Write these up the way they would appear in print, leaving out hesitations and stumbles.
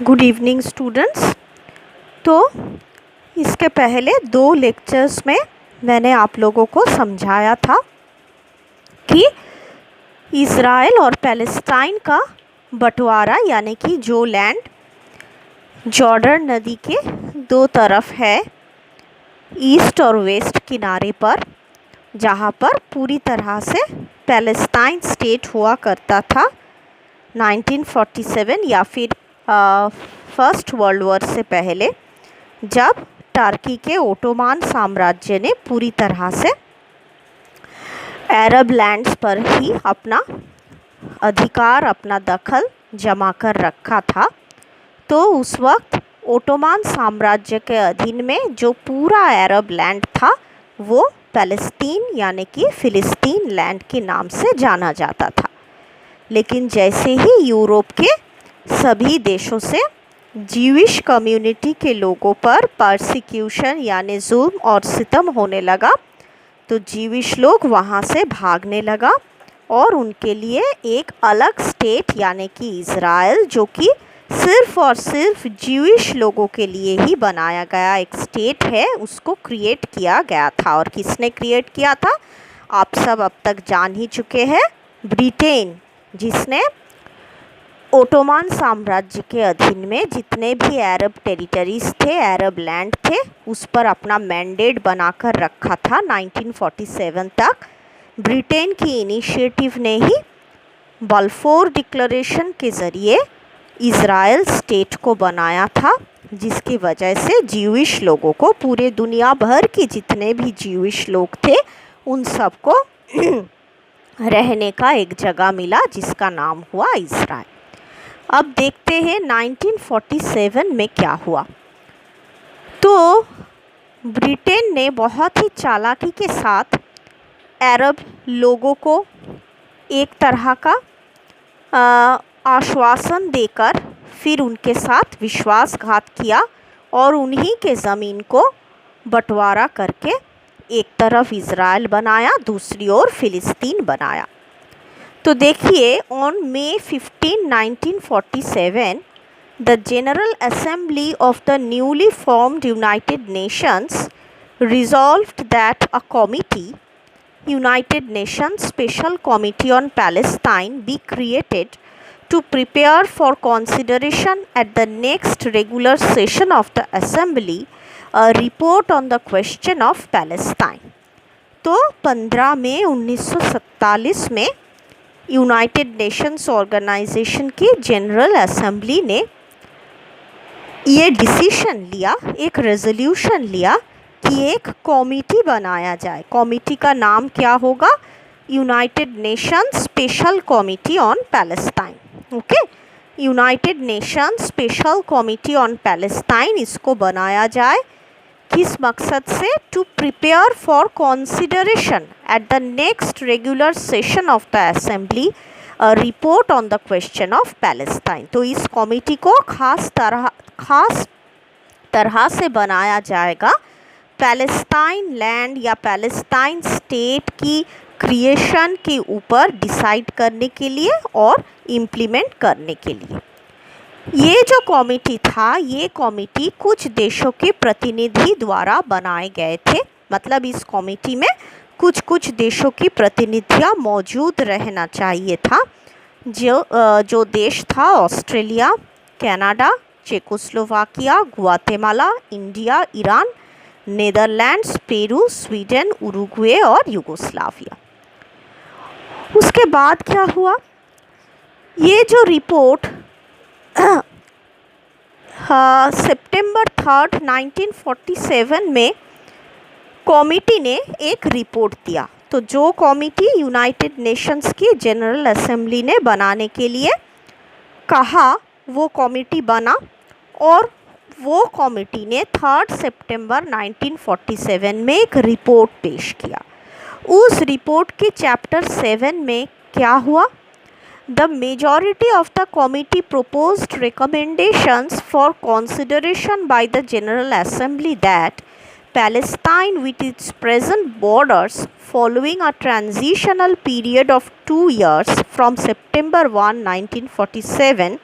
Good evening students. तो इसके पहले 2 लेक्चर्स में मैंने आप लोगों को समझाया था कि इज़राइल और पैलेस्टाइन का बंटवारा, यानी कि जो लैंड जॉर्डन नदी के 2 तरफ है, ईस्ट और वेस्ट किनारे पर, जहाँ पर पूरी तरह से पैलेस्टाइन स्टेट हुआ करता था 1947 या फिर फर्स्ट वर्ल्ड वॉर से पहले, जब टर्की के ओटोमान साम्राज्य ने पूरी तरह से अरब लैंड्स पर ही अपना अधिकार, अपना दखल जमा कर रखा था। तो उस वक्त ओटोमान साम्राज्य के अधीन में जो पूरा अरब लैंड था वो पैलेस्टीन यानी कि फ़िलिस्तीन लैंड के नाम से जाना जाता था। लेकिन जैसे ही यूरोप के सभी देशों से जीविश कम्युनिटी के लोगों पर परसिक्यूशन यानी जुल्म और सितम होने लगा, तो जीविश लोग वहाँ से भागने लगा और उनके लिए एक अलग स्टेट यानी कि इज़राइल, जो कि सिर्फ़ और सिर्फ जीविश लोगों के लिए ही बनाया गया एक स्टेट है, उसको क्रिएट किया गया था। और किसने क्रिएट किया था आप सब अब तक जान ही चुके हैं, ब्रिटेन, जिसने ओटोमान साम्राज्य के अधीन में जितने भी अरब टेरिटरीज थे, अरब लैंड थे, उस पर अपना मैंडेट बनाकर रखा था 1947 तक। ब्रिटेन की इनिशिएटिव ने ही बल्फोर डिक्लेरेशन के ज़रिए इज़राइल स्टेट को बनाया था, जिसकी वजह से जीविश लोगों को, पूरे दुनिया भर के जितने भी जीविश लोग थे, उन सबको रहने का एक जगह मिला जिसका नाम हुआ इज़राइल। अब देखते हैं 1947 में क्या हुआ। तो ब्रिटेन ने बहुत ही चालाकी के साथ अरब लोगों को एक तरह का आश्वासन देकर फिर उनके साथ विश्वासघात किया और उन्हीं के ज़मीन को बंटवारा करके एक तरफ इज़राइल बनाया, दूसरी ओर फ़िलिस्तीन बनाया। तो देखिए, on May 15, 1947, the General Assembly of the newly formed United Nations resolved that a committee, United Nations Special Committee on Palestine, be created to prepare for consideration at the next regular session of the Assembly a report on the question of Palestine. तो 15 मई 1947 में United Nations organisation की general assembly ने ये decision लिया, एक resolution लिया कि एक कमेटी बनाया जाए। कमेटी का नाम क्या होगा? United Nations Special Committee on Palestine. Okay, United Nations Special Committee on Palestine, इसको बनाया जाए किस मकसद से? To prepare for consideration at the next regular session of the assembly a report on the question of Palestine. तो इस कमेटी को खास तरह से बनाया जाएगा पैलेस्टाइन लैंड या पैलेस्टाइन स्टेट की क्रिएशन के ऊपर डिसाइड करने के लिए और इम्प्लीमेंट करने के लिए। ये जो कमेटी था, ये कमेटी कुछ देशों के प्रतिनिधि द्वारा बनाए गए थे। मतलब इस कमेटी में कुछ देशों की प्रतिनिधियां मौजूद रहना चाहिए था। जो देश था Australia, Canada, Czechoslovakia, Guatemala, India, Iran, Netherlands, Peru, Sweden, Uruguay और यूगोस्लाविया। उसके बाद क्या हुआ? ये जो रिपोर्ट सितंबर 3, 1947 में कमेटी ने एक रिपोर्ट दिया। तो जो कमेटी यूनाइटेड नेशंस की जनरल असेंबली ने बनाने के लिए कहा, वो कमेटी बना और वो कमेटी ने 3 सितंबर 1947 में एक रिपोर्ट पेश किया। उस रिपोर्ट के चैप्टर 7 में क्या हुआ? The majority of the committee proposed recommendations for consideration by the General Assembly that Palestine, with its present borders, following a transitional period of 2 years from September 1, 1947,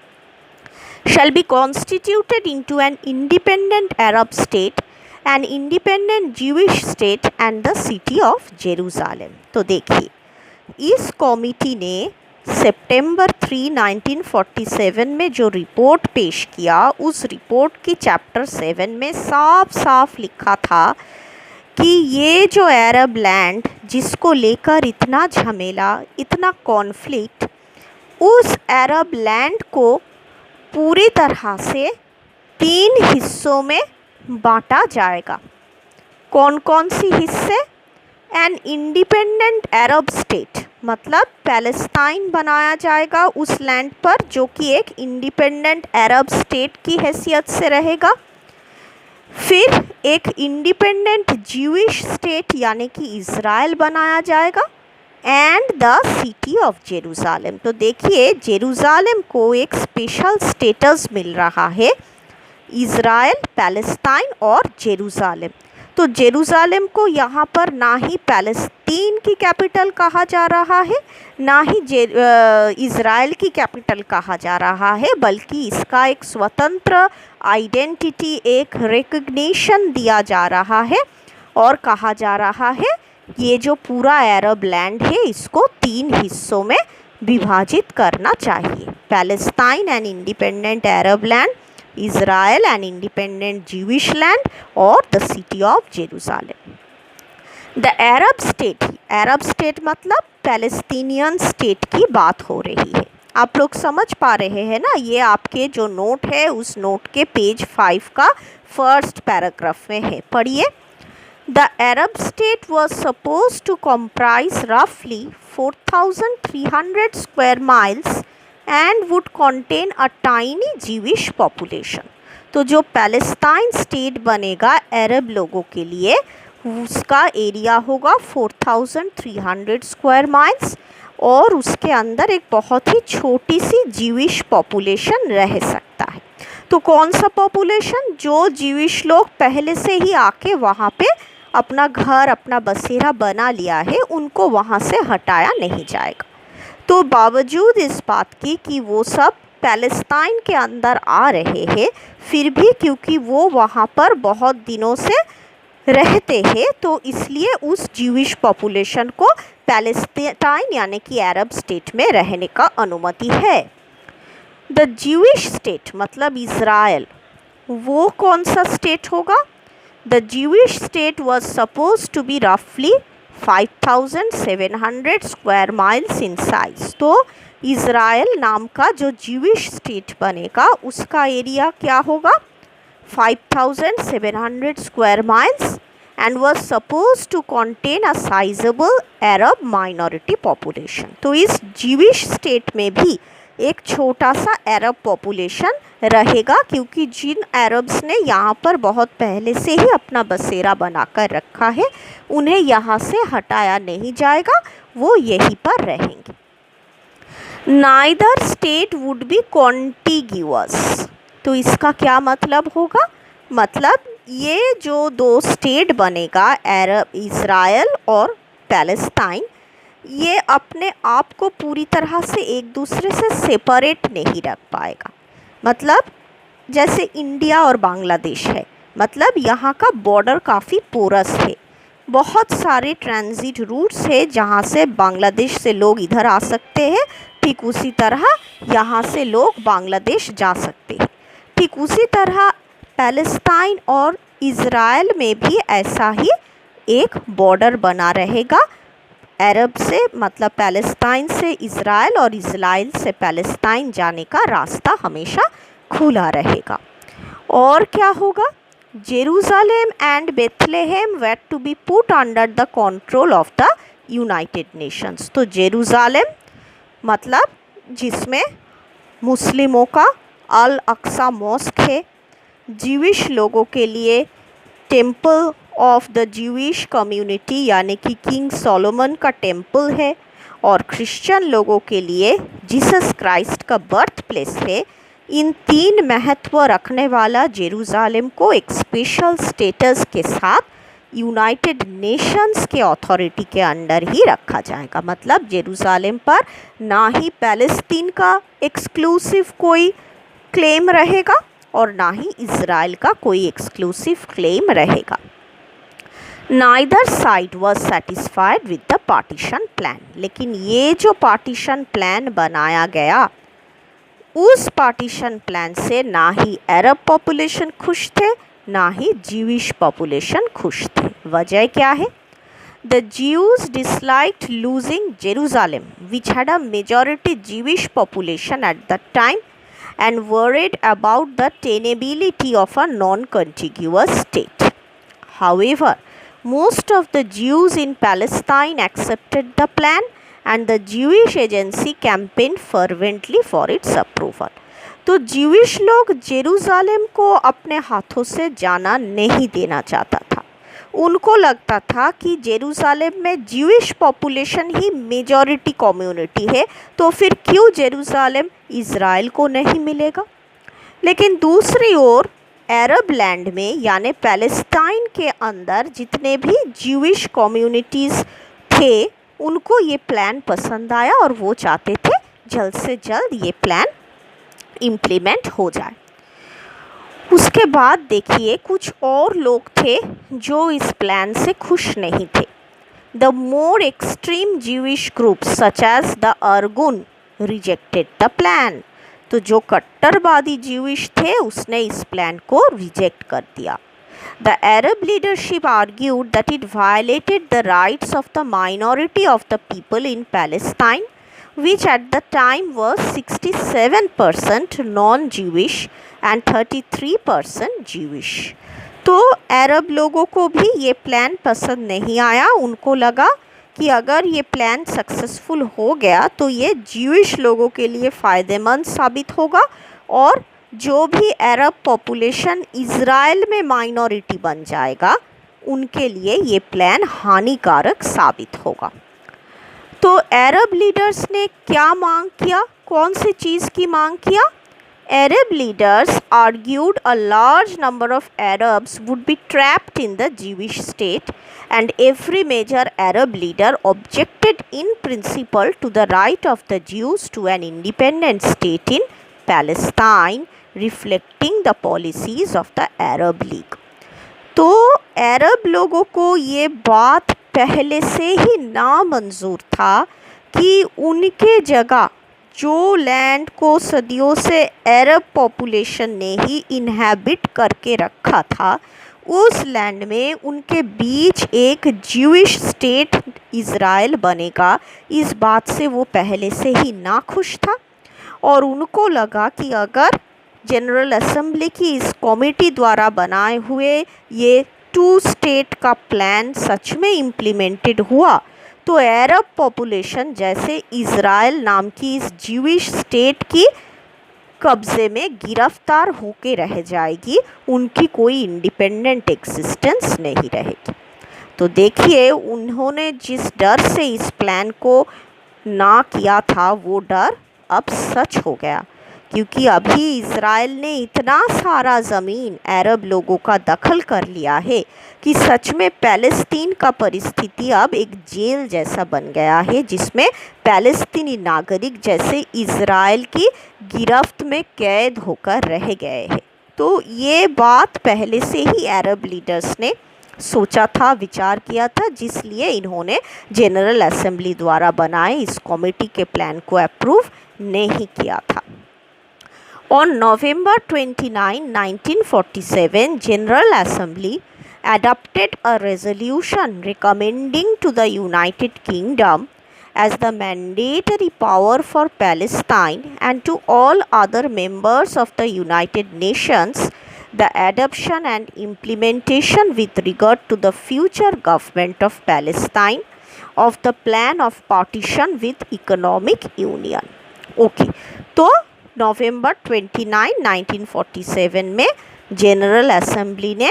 shall be constituted into an independent Arab state, an independent Jewish state and the city of Jerusalem। तो देखिए, इस committee ने सितंबर 3, 1947 में जो report पेश किया, उस report की चैप्टर 7 में साफ साफ लिखा था कि ये जो अरब लैंड जिसको लेकर इतना झमेला, इतना कॉन्फ्लिक्ट, उस अरब लैंड को पूरी तरह से 3 हिस्सों में बांटा जाएगा। कौन कौन सी हिस्से? एन इंडिपेंडेंट अरब स्टेट, मतलब पैलेस्टाइन बनाया जाएगा उस लैंड पर जो कि एक इंडिपेंडेंट अरब स्टेट की हैसियत से रहेगा। फिर एक इंडिपेंडेंट ज्यूइश स्टेट यानी कि इज़राइल बनाया जाएगा, एंड द सिटी ऑफ जेरूसालेम। तो देखिए, जेरूसालेम को एक स्पेशल स्टेटस मिल रहा है, इज़राइल, पैलेस्टाइन और जेरूसालेम। तो जेरूसालेम को यहाँ पर ना ही पैलेस्तीन की कैपिटल कहा जा रहा है, ना ही इज़राइल की कैपिटल कहा जा रहा है, बल्कि इसका एक स्वतंत्र आइडेंटिटी, एक रिकग्निशन दिया जा रहा है और कहा जा रहा है ये जो पूरा अरब लैंड है इसको 3 हिस्सों में विभाजित करना चाहिए। Palestine an independent Arab land, Israel an independent Jewish land और the city of Jerusalem. The Arab state मतलब पैलेस्टीनियन स्टेट की बात हो रही है। आप लोग समझ पा रहे हैं ना? ये आपके जो नोट है उस नोट के पेज 5 का फर्स्ट पैराग्राफ में है, पढ़िए। The Arab state was supposed to comprise roughly 4,300 square miles and would contain a tiny Jewish population। तो जो पैलेस्टाइन स्टेट बनेगा अरब लोगों के लिए, उसका एरिया होगा 4,300 स्क्वायर माइल्स और उसके अंदर एक बहुत ही छोटी सी जीविश पॉपुलेशन रह सकता है। तो कौन सा पॉपुलेशन? जो जीविश लोग पहले से ही आके वहाँ पे अपना घर, अपना बसेरा बना लिया है, उनको वहाँ से हटाया नहीं जाएगा। तो बावजूद इस बात की कि वो सब पैलेस्टाइन के अंदर आ रहे हैं, फिर भी क्योंकि वो वहाँ पर बहुत दिनों से रहते हैं, तो इसलिए उस ज्यूइश पॉपुलेशन को पैलेस्टाइन यानी कि अरब स्टेट में रहने का अनुमति है। द ज्यूइश स्टेट मतलब इज़राइल, वो कौन सा स्टेट होगा? The Jewish state was supposed to be roughly 5,700 square miles in size। तो इज़राइल नाम का जो ज्यूइश स्टेट बनेगा उसका एरिया क्या होगा? 5,700 square miles and was supposed to contain a sizable Arab minority population। तो इस ज्यूइश स्टेट में भी एक छोटा सा अरब पॉपुलेशन रहेगा, क्योंकि जिन अरब्स ने यहाँ पर बहुत पहले से ही अपना बसेरा बनाकर रखा है, उन्हें यहाँ से हटाया नहीं जाएगा, वो यहीं पर रहेंगे। Neither state would be contiguous. तो इसका क्या मतलब होगा? मतलब ये जो 2 स्टेट बनेगा, अरब इज़राइल और पैलेस्टाइन, ये अपने आप को पूरी तरह से एक दूसरे से सेपरेट नहीं रख पाएगा। मतलब जैसे इंडिया और बांग्लादेश है, मतलब यहाँ का बॉर्डर काफ़ी पोरस है, बहुत सारे ट्रांजिट रूट्स है जहाँ से बांग्लादेश से लोग इधर आ सकते हैं, ठीक उसी तरह यहाँ से लोग बांग्लादेश जा सकते हैं। ठीक उसी तरह पैलेस्टाइन और इज़राइल में भी ऐसा ही एक बॉर्डर बना रहेगा, अरब से मतलब पैलेस्टाइन से इज़राइल और इज़राइल से पैलेस्टाइन जाने का रास्ता हमेशा खुला रहेगा। और क्या होगा? Jerusalem and Bethlehem were to be put under the control of the United Nations. तो जेरूसलम मतलब जिसमें मुस्लिमों का अल अक्सा मॉस्क है, ज्यूइश लोगों के लिए temple of the Jewish community यानी कि किंग सोलोमन का टेम्पल है, और क्रिश्चियन लोगों के लिए जीसस क्राइस्ट का बर्थ प्लेस है। इन 3 महत्व रखने वाला जेरूसलम को एक स्पेशल स्टेटस के साथ यूनाइटेड नेशंस के अथॉरिटी के अंडर ही रखा जाएगा। मतलब जेरूसलम पर ना ही पैलेस्तीन का एक्सक्लूसिव कोई क्लेम रहेगा और ना ही इज़राइल का कोई एक्सक्लूसिव क्लेम रहेगा। Neither side was satisfied with the partition plan, लेकिन ये जो पार्टीशन प्लान बनाया गया, उस पार्टीशन प्लान से ना ही अरब पॉपुलेशन खुश थे, ना ही ज्यूइश पॉपुलेशन खुश थे। वजह क्या है? The Jews disliked losing Jerusalem, which had a majority Jewish population at that time, and worried about the tenability of a non-contiguous state. However, most of the Jews in Palestine accepted the plan, and the Jewish agency campaigned fervently for its approval. तो Jewish लोग जेरूसालेम को अपने हाथों से जाना नहीं देना चाहता था। उनको लगता था कि जेरूसालेम में ज्यूइश पॉपुलेशन ही मेजॉरिटी कम्युनिटी है, तो फिर क्यों जेरूसालेम इज़राइल को नहीं मिलेगा। लेकिन दूसरी ओर अरब लैंड में यानी पैलेस्टाइन के अंदर जितने भी ज्यूइश कम्युनिटीज़ थे, उनको ये प्लान पसंद आया और वो चाहते थे जल्द से जल्द ये प्लान इम्प्लीमेंट हो जाए। उसके बाद देखिए कुछ और लोग थे जो इस प्लान से खुश नहीं थे। The more extreme Jewish group such as the Irgun rejected the plan. तो जो कट्टरवादी ज्यूइश थे उसने इस प्लान को रिजेक्ट कर दिया। The Arab leadership argued that it violated the rights of the minority of the people in Palestine, which at the time was 67% non-Jewish and 33% Jewish. तो अरब लोगों को भी ये प्लान पसंद नहीं आया। उनको लगा कि अगर ये प्लान सक्सेसफुल हो गया तो ये ज्यूइश लोगों के लिए फ़ायदेमंद साबित होगा और जो भी अरब पॉपुलेशन इज़राइल में माइनॉरिटी बन जाएगा उनके लिए ये प्लान हानिकारक साबित होगा। तो अरब लीडर्स ने क्या मांग किया? कौन सी चीज़ की मांग किया? Arab leaders argued a large number of Arabs would be trapped in the Jewish state, and every major Arab leader objected in principle to the right of the Jews to an independent state in Palestine, reflecting the policies of the Arab League. तो अरब लोगों को ये बात पहले से ही नामंजूर था कि उनके जगह जो लैंड को सदियों से अरब पॉपुलेशन ने ही इनहैबिट करके रखा था, उस लैंड में उनके बीच एक ज्यूइश स्टेट इज़राइल बनेगा, इस बात से वो पहले से ही नाखुश था। और उनको लगा कि अगर जनरल असेंबली की इस कमेटी द्वारा बनाए हुए ये 2 स्टेट का प्लान सच में इम्प्लीमेंटेड हुआ तो अरब पॉपुलेशन जैसे इज़राइल नाम की इस ज्यूइश स्टेट की कब्ज़े में गिरफ्तार होके रह जाएगी, उनकी कोई इंडिपेंडेंट एग्जिस्टेंस नहीं रहेगी। तो देखिए उन्होंने जिस डर से इस प्लान को ना किया था वो डर अब सच हो गया, क्योंकि अभी इज़राइल ने इतना सारा ज़मीन अरब लोगों का दखल कर लिया है कि सच में पैलेस्तीन का परिस्थिति अब एक जेल जैसा बन गया है, जिसमें पैलेस्तीनी नागरिक जैसे इज़राइल की गिरफ्त में कैद होकर रह गए हैं। तो ये बात पहले से ही अरब लीडर्स ने सोचा था, विचार किया था, जिसलिए इन्होंने जनरल असेंबली द्वारा बनाए इस कमेटी के प्लान को अप्रूव नहीं किया था। On November 29, 1947, General Assembly adopted a resolution recommending to the United Kingdom as the mandatory power for Palestine and to all other members of the United Nations the adoption and implementation with regard to the future government of Palestine of the plan of partition with economic union. Okay, तो नवंबर 29, 1947 में general assembly ने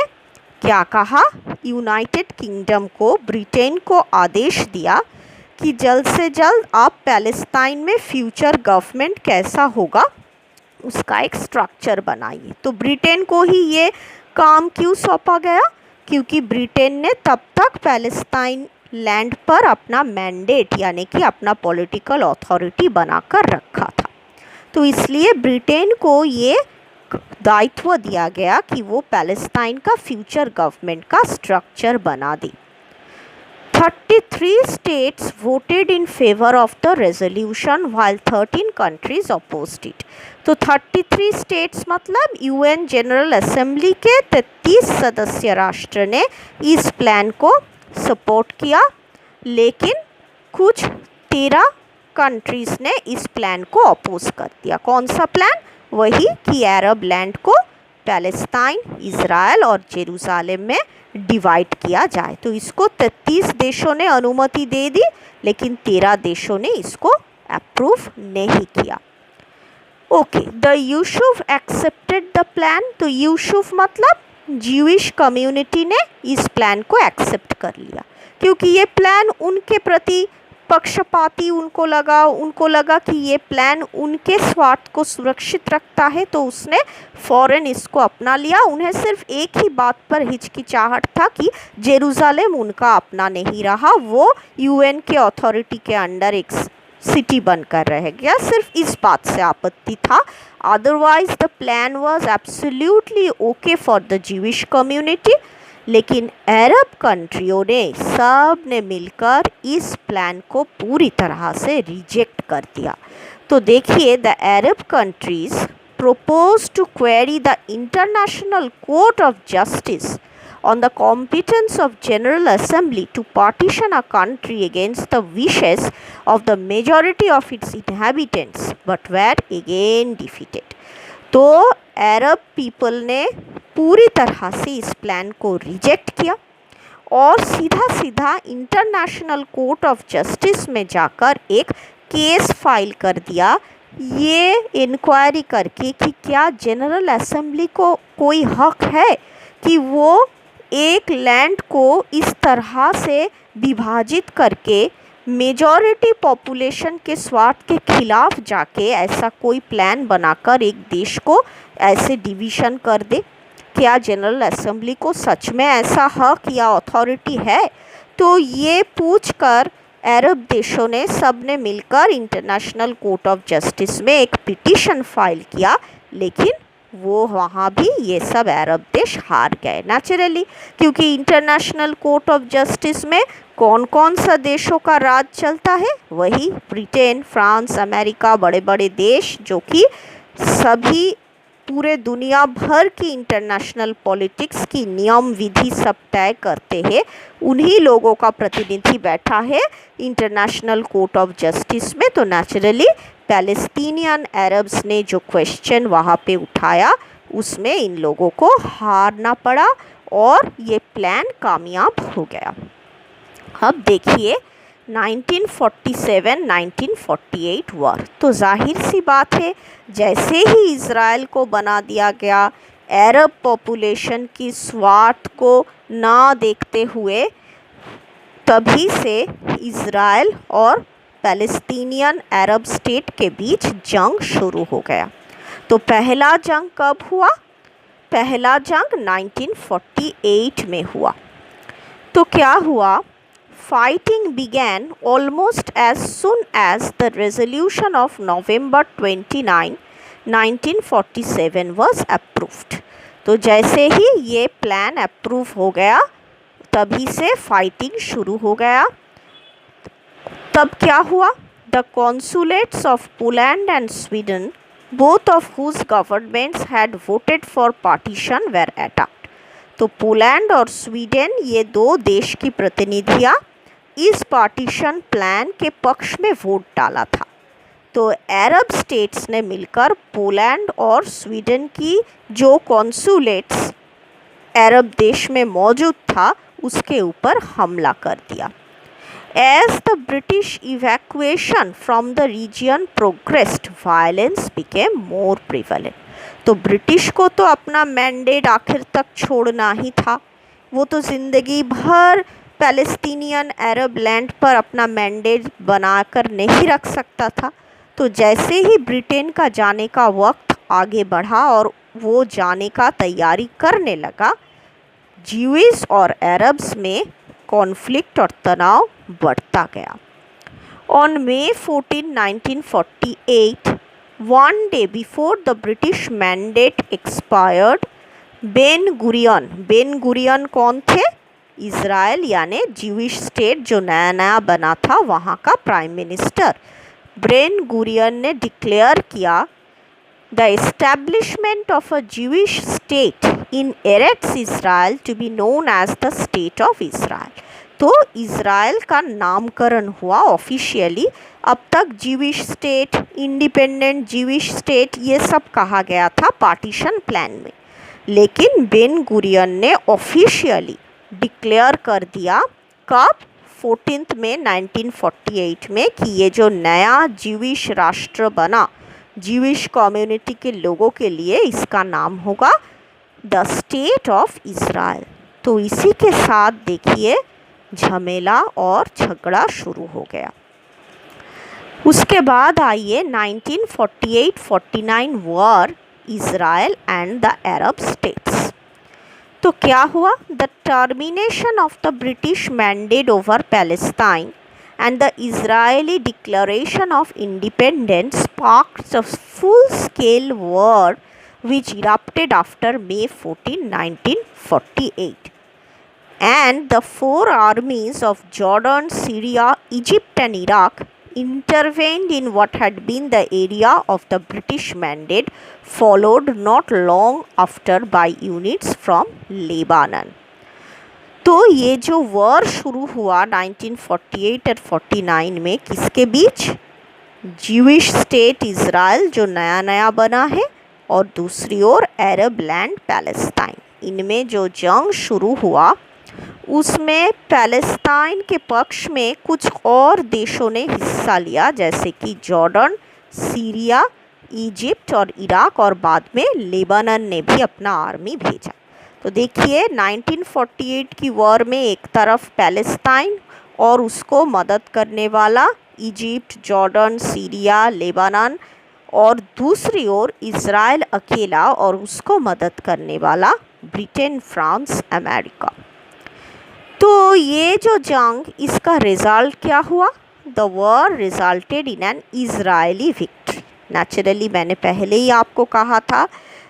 क्या कहा? United kingdom को, Britain को आदेश दिया कि जल्द से जल्द आप पैलेस्टाइन में फ्यूचर गवर्नमेंट कैसा होगा उसका एक स्ट्रक्चर बनाइए। तो ब्रिटेन को ही ये काम क्यों सौंपा गया? क्योंकि ब्रिटेन ने तब तक पैलेस्टाइन लैंड पर अपना मैंडेट यानी कि अपना पॉलिटिकल अथॉरिटी बनाकर रखा था। तो इसलिए ब्रिटेन को ये दायित्व दिया गया कि वो पैलेस्टाइन का फ्यूचर गवर्नमेंट का स्ट्रक्चर बना दे। 33 states voted in favor of the resolution while 13 countries opposed it। तो 33 states मतलब यूएन जनरल असेंबली के 33 सदस्य राष्ट्र ने इस प्लान को सपोर्ट किया, लेकिन कुछ 13 कंट्रीज ने इस प्लान को अपोज कर दिया। कौन सा प्लान? वही कि अरब लैंड को पैलेस्टाइन, इज़राइल और जेरूसलम में डिवाइड किया जाए। तो इसको 33 देशों ने अनुमति दे दी, लेकिन 13 देशों ने इसको अप्रूव नहीं किया। Okay, the Yishuv accepted the plan. तो यूशुफ मतलब ज्यूइश कम्युनिटी ने इस प्लान को एक्सेप्ट कर लिया, क्योंकि ये प्लान उनके प्रति पक्षपाती उनको लगा कि ये प्लान उनके स्वार्थ को सुरक्षित रखता है, तो उसने फौरन इसको अपना लिया। उन्हें सिर्फ एक ही बात पर हिचकिचाहट था कि जेरूसलम उनका अपना नहीं रहा, वो यूएन के अथॉरिटी के अंडर एक सिटी बनकर रह गया। सिर्फ इस बात से आपत्ति था, otherwise the plan was absolutely okay for the Jewish community. लेकिन अरब कंट्रियों ने सब ने मिलकर इस प्लान को पूरी तरह से रिजेक्ट कर दिया। तो देखिए, the Arab countries proposed to query the International Court of Justice on the competence of General Assembly to partition a country against the wishes of the majority of its inhabitants, but were again defeated। तो अरब people ने पूरी तरह से इस plan को reject किया और सीधा इंटरनेशनल कोर्ट ऑफ जस्टिस में जाकर एक केस फाइल कर दिया, ये इंक्वायरी करके कि क्या जनरल असेंबली को कोई हक है कि वो एक लैंड को इस तरह से विभाजित करके मेजॉरिटी पॉपुलेशन के स्वार्थ के खिलाफ जाके ऐसा कोई प्लान बनाकर एक देश को ऐसे डिवीज़न कर दे। क्या जनरल असेंबली को सच में ऐसा हक या अथॉरिटी है? तो ये पूछकर अरब देशों ने सब ने मिलकर इंटरनेशनल कोर्ट ऑफ जस्टिस में एक पिटीशन फाइल किया, लेकिन वो वहाँ भी ये सब अरब देश हार गए नेचुरली, क्योंकि इंटरनेशनल कोर्ट ऑफ जस्टिस में कौन कौन सा देशों का राज चलता है? वही ब्रिटेन, फ्रांस, अमेरिका, बड़े बड़े देश जो कि सभी पूरे दुनिया भर की इंटरनेशनल पॉलिटिक्स की नियम विधि सब तय करते हैं। उन्हीं लोगों का प्रतिनिधि बैठा है इंटरनेशनल कोर्ट ऑफ जस्टिस में। तो नेचुरली पैलेस्टीनियन अरब्स ने जो क्वेश्चन वहाँ पे उठाया उसमें इन लोगों को हारना पड़ा और ये प्लान कामयाब हो गया। अब देखिए 1947-1948 वॉर। तो जाहिर सी बात है, जैसे ही इज़राइल को बना दिया गया, अरब पॉपुलेशन की स्वार्थ को ना देखते हुए तभी से इज़राइल और पैलेस्टीनियन अरब स्टेट के बीच जंग शुरू हो गया। तो पहला जंग कब हुआ? पहला जंग 1948 में हुआ। तो क्या हुआ? Fighting began almost as soon as the resolution of November 29, 1947 was approved। तो जैसे ही ये प्लान अप्रूव हो गया तभी से फाइटिंग शुरू हो गया। तब क्या हुआ? The consulates of Poland and Sweden, both of whose governments had voted for partition, were attacked। तो पोलैंड और स्वीडन ये दो देश की प्रतिनिधियाँ इस पार्टीशन प्लान के पक्ष में वोट डाला था। तो अरब स्टेट्स ने मिलकर पोलैंड और स्वीडन की जो कॉन्सुलेट्स अरब देश में मौजूद था उसके ऊपर हमला कर दिया। As the British evacuation from the region progressed, violence became more prevalent। तो ब्रिटिश को तो अपना मैंडेट आखिर तक छोड़ना ही था। वो तो ज़िंदगी भर पैलेस्टीनियन अरब लैंड पर अपना मैंडेट बनाकर नहीं रख सकता था। तो जैसे ही ब्रिटेन का जाने का वक्त आगे बढ़ा और वो जाने का तैयारी करने लगा, ज्यूइश और अरब्स में कॉन्फ्लिक्ट और तनाव बढ़ता गया। On May 14, 1948, One day before the British mandate expired, Ben Gurion कौन थे? इज़राइल यानी ज्यूइश स्टेट जो नया नया बना था वहाँ का प्राइम मिनिस्टर बेन गुरियन ने डिक्लेयर किया the establishment of a Jewish state in Eretz Israel to be known as the state of Israel. तो इज़राइल का नामकरण हुआ ऑफिशियली। अब तक Jewish state, independent Jewish state ये सब कहा गया था पार्टीशन प्लान में, लेकिन बेन गुरियन ने ऑफिशियली डिक्लेयर कर दिया कब? 14 मई 1948 में कि ये जो नया ज्यूइश राष्ट्र बना ज्यूइश कम्युनिटी के लोगों के लिए, इसका नाम होगा द स्टेट ऑफ इज़राइल। तो इसी के साथ देखिए झमेला और झगड़ा शुरू हो गया। उसके बाद आइए 1948-49 war Israel and the Arab states. तो क्या हुआ? The termination of the British mandate over Palestine and the Israeli declaration of independence sparked a full-scale war which erupted after May 14, 1948. And the four armies of Jordan, Syria, Egypt and Iraq intervened in what had been the area of the British mandate, followed not long after by units from Lebanon. तो ये जो war शुरू हुआ 1948 और 49 में किसके बीच? Jewish state Israel जो नया नया बना है और दूसरी ओर अरब लैंड पैलेस्टाइन। इनमें जो जंग शुरू हुआ उसमें पैलेस्टाइन के पक्ष में कुछ और देशों ने हिस्सा लिया, जैसे कि जॉर्डन, सीरिया, इजिप्ट और इराक, और बाद में लेबनान ने भी अपना आर्मी भेजा। तो देखिए 1948 की वॉर में एक तरफ पैलेस्टाइन और उसको मदद करने वाला इजिप्ट, जॉर्डन, सीरिया, लेबनान, और दूसरी ओर इज़राइल अकेला और उसको मदद करने वाला ब्रिटेन, फ्रांस, अमेरिका। तो ये जो जंग, इसका रिजल्ट क्या हुआ? The war resulted in an Israeli victory. Naturally मैंने पहले ही आपको कहा था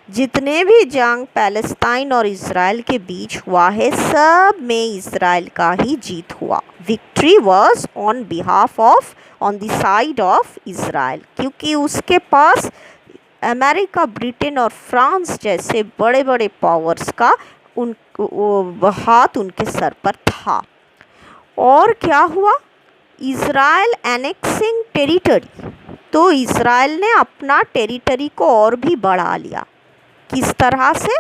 जितने भी जंग पैलेस्टाइन और इज़राइल के बीच हुआ है सब में इज़राइल का ही जीत हुआ। Victory was on behalf of, on the side of Israel, क्योंकि उसके पास अमेरिका, ब्रिटेन और फ्रांस जैसे बड़े बड़े पावर्स का हाथ उनके सर पर था। और क्या हुआ? Israel annexing territory. तो इज़राइल ने अपना टेरिटरी को और भी बढ़ा लिया। किस तरह से?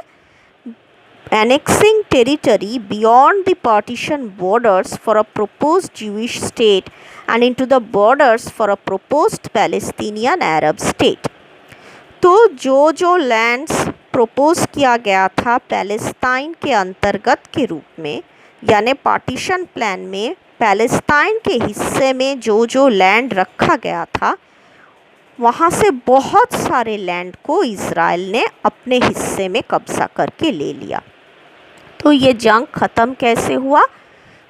annexing territory beyond the partition borders for a proposed Jewish state and into the borders for a proposed Palestinian Arab state. तो जो लैंड्स प्रपोज किया गया था पैलेस्टाइन के अंतर्गत के रूप में, यानी पार्टीशन प्लान में पैलेस्टाइन के हिस्से में जो लैंड रखा गया था, वहाँ से बहुत सारे लैंड को इज़राइल ने अपने हिस्से में कब्ज़ा करके ले लिया। तो ये जंग ख़त्म कैसे हुआ?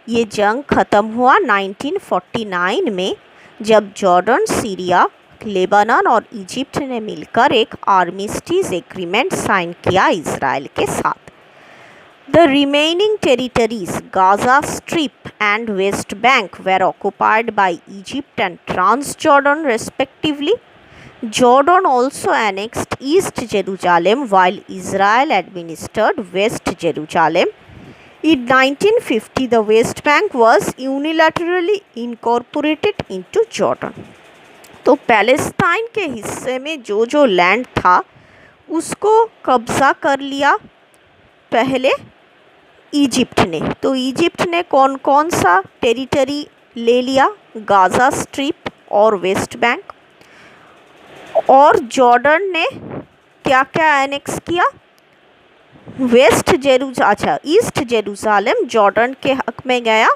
ये जंग ख़त्म हुआ 1949 में, जब जॉर्डन, सीरिया, लेबनान और इजिप्ट ने मिलकर एक आर्मिस्टीज एग्रीमेंट साइन किया इज़राइल के साथ। The remaining territories Gaza Strip and West Bank were occupied by Egypt and Transjordan respectively. Jordan also annexed East Jerusalem while Israel administered West Jerusalem. In 1950, the West Bank was unilaterally incorporated into Jordan. तो Palestine के हिस्से में जो land था उसको कब्ज़ा कर लिया पहले इजिप्ट ने। तो इजिप्ट ने कौन कौन सा टेरिटरी ले लिया? गाज़ा स्ट्रिप और वेस्ट बैंक। और जॉर्डन ने क्या क्या एनेक्स किया? ईस्ट जेरूसालेम जॉर्डन के हक में गया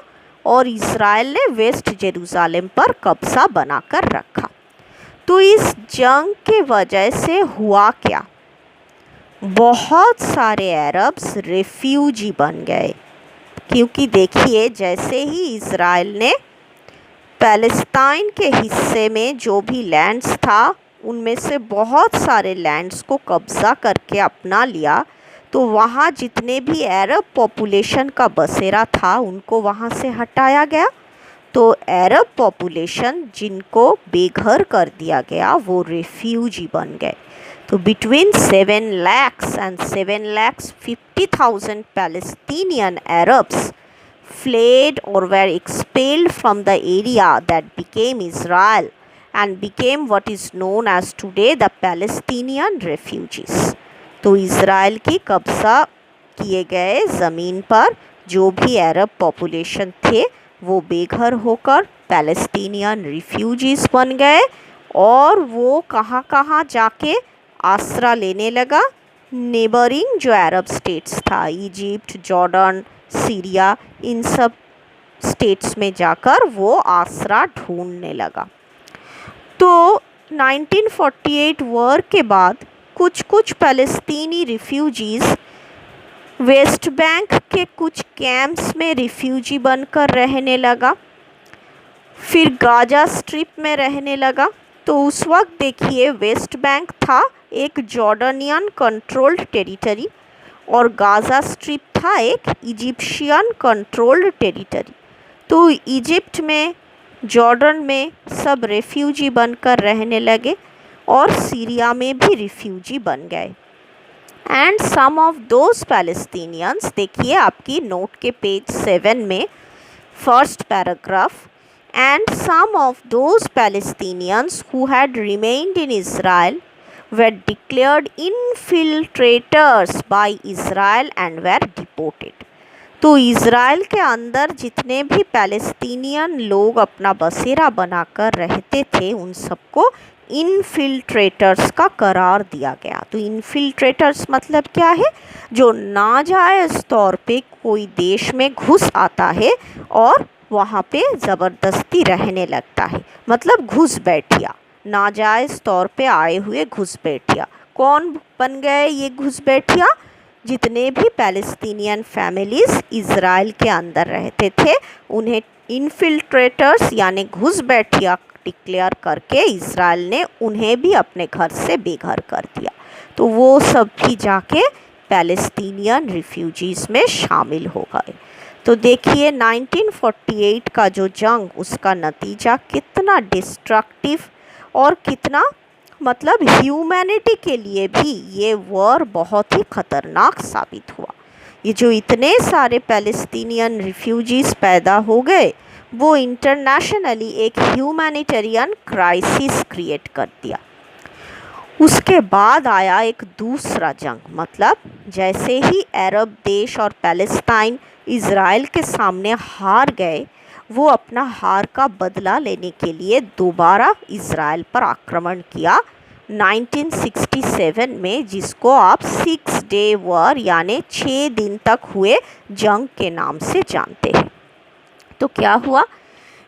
और इज़राइल ने वेस्ट जेरूसालेम पर कब्ज़ा बनाकर रखा। तो इस जंग के वजह से हुआ क्या? बहुत सारे अरब्स रेफ्यूजी बन गए, क्योंकि देखिए जैसे ही इज़राइल ने पैलेस्टाइन के हिस्से में जो भी लैंड्स था उनमें से बहुत सारे लैंड्स को कब्ज़ा करके अपना लिया, तो वहाँ जितने भी अरब पॉपुलेशन का बसेरा था उनको वहाँ से हटाया गया। तो अरब पॉपुलेशन जिनको बेघर कर दिया गया वो रेफ्यूजी बन गए। तो between 7 lakhs and 7,50,000 Palestinian Arabs fled or were expelled from the area that became Israel and became what is known as today the Palestinian refugees। तो इज़राइल की कब्ज़ा किए गए ज़मीन पर जो भी अरब पॉपुलेशन थे वो बेघर होकर पैलेस्टीनियन रिफ्यूजीज़ बन गए, और वो कहाँ कहाँ जाके आसरा लेने लगा। नेबरिंग जो अरब स्टेट्स था, इजिप्ट, जॉर्डन, सीरिया, इन सब स्टेट्स में जाकर वो आसरा ढूंढने लगा। तो 1948 वॉर के बाद कुछ फ़लस्तीनी रिफ्यूजीज़ वेस्ट बैंक के कुछ कैंप्स में रिफ्यूजी बनकर रहने लगा, फिर गाजा स्ट्रिप में रहने लगा। तो उस वक्त देखिए वेस्ट बैंक था एक जॉर्डनियन कंट्रोल्ड टेरिटरी और गाजा स्ट्रिप था एक इजिप्शियन कंट्रोल्ड टेरिटरी। तो इजिप्ट में, जॉर्डन में सब रेफ्यूजी बनकर रहने लगे और सीरिया में भी रिफ्यूजी बन गए। And some of those Palestinians, देखिए आपकी नोट के पेज 7 में first paragraph, and some of those Palestinians who had remained in Israel were declared infiltrators by Israel and were deported। तो इज़राइल के अंदर जितने भी पैलेस्टीनियन लोग अपना बसेरा बनाकर रहते थे उन सबको इनफिल्ट्रेटर्स का करार दिया गया। तो इनफिल्ट्रेटर्स मतलब क्या है? जो नाजायज़ तौर पे कोई देश में घुस आता है और वहाँ पे ज़बरदस्ती रहने लगता है, मतलब घुसपैठिया, नाजायज़ तौर पे आए हुए घुसपैठिया। कौन बन गए ये घुसपैठिया? जितने भी पैलेस्टीनियन फैमिलीज़ इज़राइल के अंदर रहते थे उन्हें इनफिल्ट्रेटर्स यानी घुसपैठिया डिक्लेयर करके इज़राइल ने उन्हें भी अपने घर से बेघर कर दिया। तो वो सब भी जाके पैलेस्टीनियन रिफ्यूजीज़ में शामिल हो गए। तो देखिए 1948 का जो जंग, उसका नतीजा कितना डिस्ट्रक्टिव और कितना मतलब ह्यूमैनिटी के लिए भी ये वॉर बहुत ही ख़तरनाक साबित हुआ। ये जो इतने सारे पैलेस्टीनियन रिफ्यूजीज़ पैदा हो गए वो इंटरनेशनली एक ह्यूमैनिटेरियन क्राइसिस क्रिएट कर दिया। उसके बाद आया एक दूसरा जंग, मतलब जैसे ही अरब देश और पैलेस्टाइन इज़राइल के सामने हार गए, वो अपना हार का बदला लेने के लिए दोबारा इज़राइल पर आक्रमण किया 1967 में, जिसको आप 6 Day वॉर यानी 6 दिन तक हुए जंग के नाम से जानते हैं। तो क्या हुआ?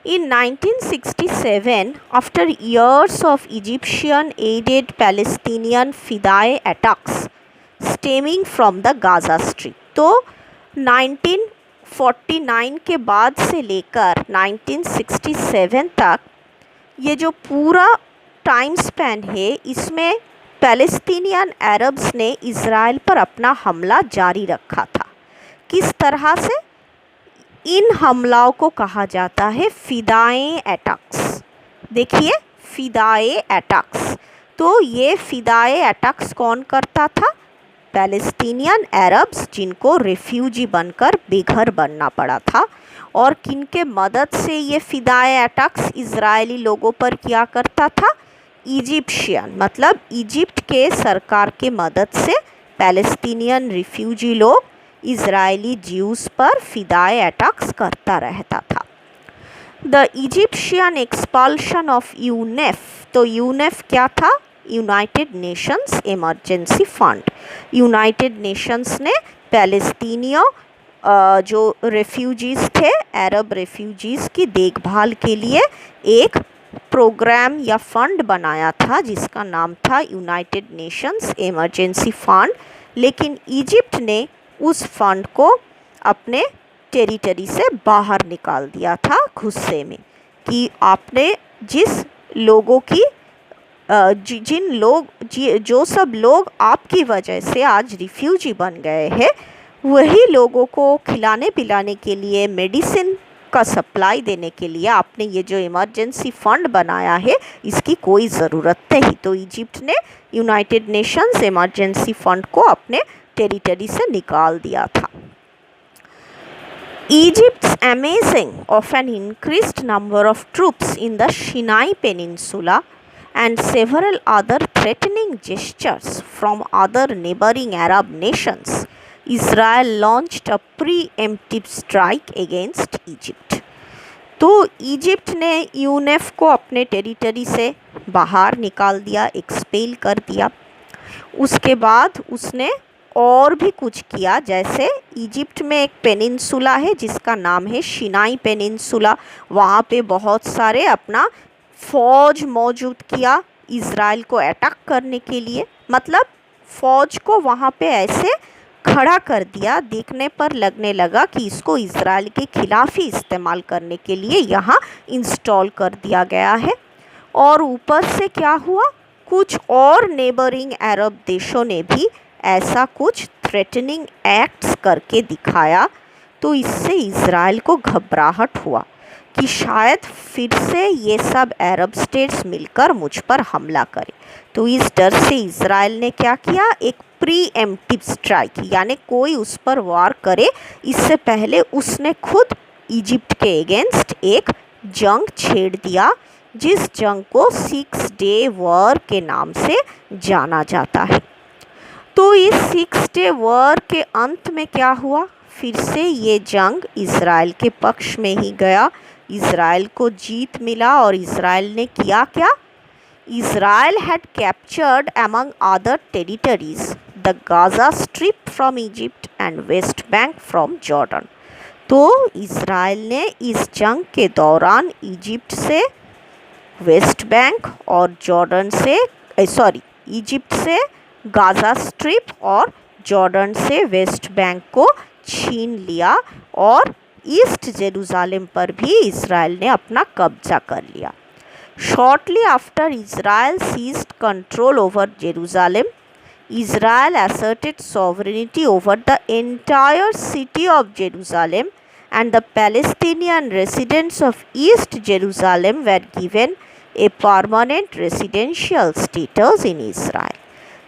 In 1967, after years of Egyptian-aided Palestinian Fidai attacks stemming from the Gaza Strip, तो 1949 के बाद से लेकर 1967 तक ये जो पूरा टाइम स्पैन है इसमें पैलेस्टीनियन अरब्स ने इज़राइल पर अपना हमला जारी रखा था। किस तरह से? इन हमलाओं को कहा जाता है फ़िदाए अटैक्स। देखिए फ़िदाए अटैक्स, तो ये फ़िदाए अटैक्स कौन करता था? पैलेस्टीनियन अरब्स जिनको रेफ्यूजी बनकर बेघर बनना पड़ा था। और किनके मदद से ये फ़िदाए अटैक्स इज़राइली लोगों पर किया करता था? इजिप्शियन, मतलब इजिप्ट के सरकार के मदद से पैलेस्टीनियन रिफ्यूजी लोग इज़राइली ज्यूज़ पर फ़िदाए अटैक्स करता रहता था। द इजिप्शियन एक्सपल्शन ऑफ यूनेफ, तो यूनेफ क्या था? United Nations emergency fund. United Nations ने पैलेस्टीनियों जो रेफ्यूजीज़ थे, अरब रेफ्यूजीज़ की देखभाल के लिए एक प्रोग्राम या फंड बनाया था जिसका नाम था यूनाइटेड नेशंस इमरजेंसी फंड। लेकिन इजिप्ट ने उस फंड को अपने टेरिटरी से बाहर निकाल दिया था गुस्से में कि आपने जिस लोगों की जो सब लोग आपकी वजह से आज रिफ्यूजी बन गए हैं, वही लोगों को खिलाने पिलाने के लिए, मेडिसिन का सप्लाई देने के लिए आपने ये जो इमरजेंसी फंड बनाया है, इसकी कोई ज़रूरत नहीं। तो इजिप्ट ने यूनाइटेड नेशंस इमरजेंसी फंड को अपने टेरिटरी से निकाल दिया था। Egypt's amazing of an increased number of troops in the Sinai Peninsula and several other threatening gestures from other neighboring Arab nations, Israel launched a preemptive strike against Egypt. तो Egypt ने यूनेफ को अपने territory से बाहर निकाल दिया, expel कर दिया। उसके बाद उसने और भी कुछ किया, जैसे इजिप्ट में एक पेनिनसुला है जिसका नाम है सिनाई पेनिनसुला, वहाँ पे बहुत सारे अपना फ़ौज मौजूद किया इज़राइल को अटैक करने के लिए। मतलब फ़ौज को वहाँ पे ऐसे खड़ा कर दिया, देखने पर लगने लगा कि इसको इज़राइल के खिलाफ ही इस्तेमाल करने के लिए यहाँ इंस्टॉल कर दिया गया है। और ऊपर से क्या हुआ, कुछ और नेबरिंग अरब देशों ने भी ऐसा कुछ थ्रेटनिंग एक्ट्स करके दिखाया। तो इससे इज़राइल को घबराहट हुआ कि शायद फिर से ये सब अरब स्टेट्स मिलकर मुझ पर हमला करें। तो इस डर से इज़राइल ने क्या किया, एक प्रीएम्प्टिव स्ट्राइक, यानी कोई उस पर वार करे इससे पहले उसने खुद इजिप्ट के अगेंस्ट एक जंग छेड़ दिया, जिस जंग को 6 डे वॉर के नाम से जाना जाता है। तो इस 6 डे वॉर के अंत में क्या हुआ, फिर से ये जंग इज़राइल के पक्ष में ही गया, इज़राइल को जीत मिला। और इज़राइल ने किया क्या, Israel had captured among other territories the Gaza strip from Egypt and West bank from Jordan. तो इज़राइल ने इस जंग के दौरान इजिप्ट से वेस्ट बैंक और जॉर्डन से इजिप्ट से गाज़ा स्ट्रिप और जॉर्डन से वेस्ट बैंक को छीन लिया और ईस्ट जेरूसलम पर भी इज़राइल ने अपना कब्जा कर लिया। Shortly after Israel seized control over Jerusalem, Israel asserted sovereignty over the entire city of Jerusalem, and the Palestinian residents of East Jerusalem were given a permanent residential status in Israel.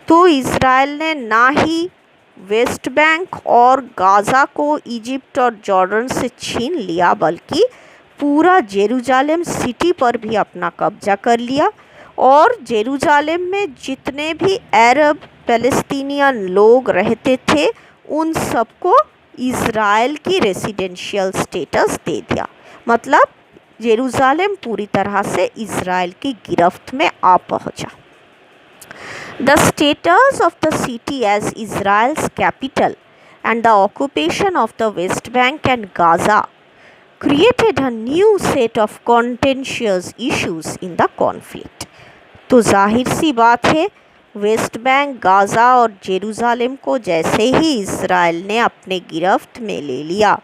तो Israel ने ना ही waste Bank और Gaza को Egypt और Jordan से छीन लिया, बल्कि पूरा जेरूसलम सिटी पर भी अपना कब्जा कर लिया। और जेरूसलम में जितने भी अरब पैलेस्टीनियन लोग रहते थे, उन सबको इज़राइल की रेसिडेंशियल स्टेटस दे दिया। मतलब जेरूसलम पूरी तरह से इज़राइल की गिरफ्त में आ पहुंचा। The status of the city as Israel's capital and the occupation of the West Bank and Gaza created a new set of contentious issues in the conflict. तो जाहिर सी बात है, वेस्ट बैंक, गाज़ा और Jerusalem को जैसे ही Israel ने अपने गिरफ्त में ले लिया,